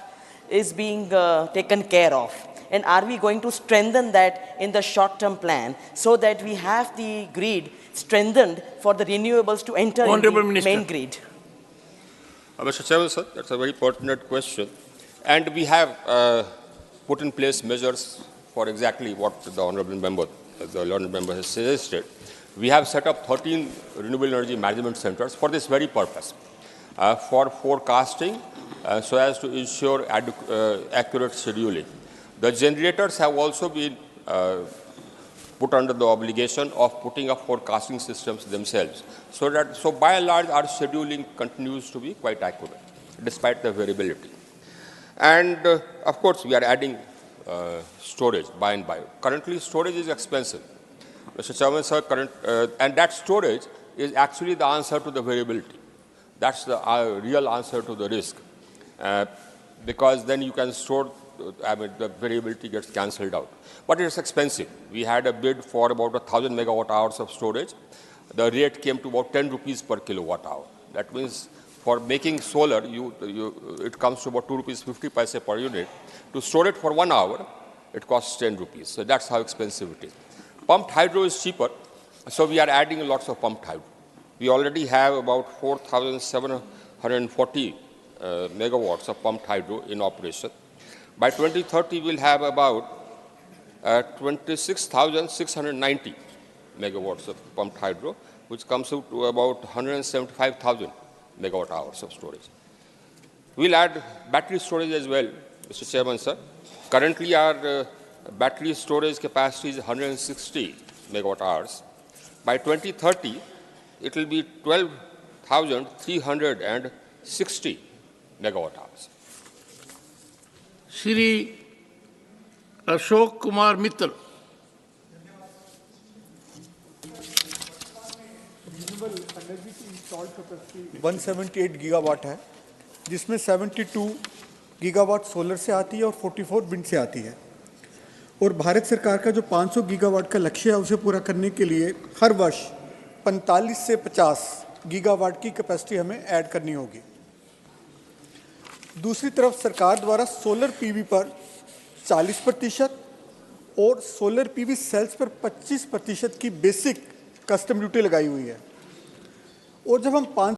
[SPEAKER 16] is being taken care of. And are we going to strengthen that in the short-term plan so that we have the grid strengthened for the renewables to enter in the main grid?
[SPEAKER 13] Mr. Chairman, sir, that's a very pertinent question. And we have put in place measures for exactly what the Honourable Member, the learned member has suggested. We have set up 13 renewable energy management centers for this very purpose, for forecasting so as to ensure accurate scheduling. The generators have also been put under the obligation of putting up forecasting systems themselves. So by and large, our scheduling continues to be quite accurate, despite the variability. And of course, we are adding storage by and by. Currently, storage is expensive. Mr. Chairman, sir, and that storage is actually the answer to the variability. That's the real answer to the risk. Because then you can store, the variability gets cancelled out. But it's expensive. We had a bid for about 1,000 megawatt hours of storage. The rate came to about 10 rupees per kilowatt hour. That means for making solar, it comes to about 2 rupees 50 paise per unit. To store it for 1 hour, it costs 10 rupees. So that's how expensive it is. Pumped hydro is cheaper, so we are adding lots of pumped hydro. We already have about 4,740 megawatts of pumped hydro in operation. By 2030, we'll have about 26,690 megawatts of pumped hydro, which comes out to about 175,000 megawatt hours of storage. We'll add battery storage as well, Mr. Chairman, sir. Currently, our battery storage capacity is 160 megawatt hours. By 2030, it will be 12,360 megawatt hours.
[SPEAKER 1] Shri Ashok Kumar Mittal.
[SPEAKER 4] 178 gigawatt है, जिसमें 72 gigawatt solar से आती है और 44 wind से आती है। और भारत सरकार का जो 500 गीगावाट का लक्ष्य है, उसे पूरा करने के लिए हर वर्ष 45 से 50 गीगावाट की कैपेसिटी हमें ऐड करनी होगी। दूसरी तरफ सरकार द्वारा सोलर पीवी पर 40% और सोलर पीवी सेल्स पर 25% की बेसिक कस्टम ड्यूटी लगाई हुई है। और जब हम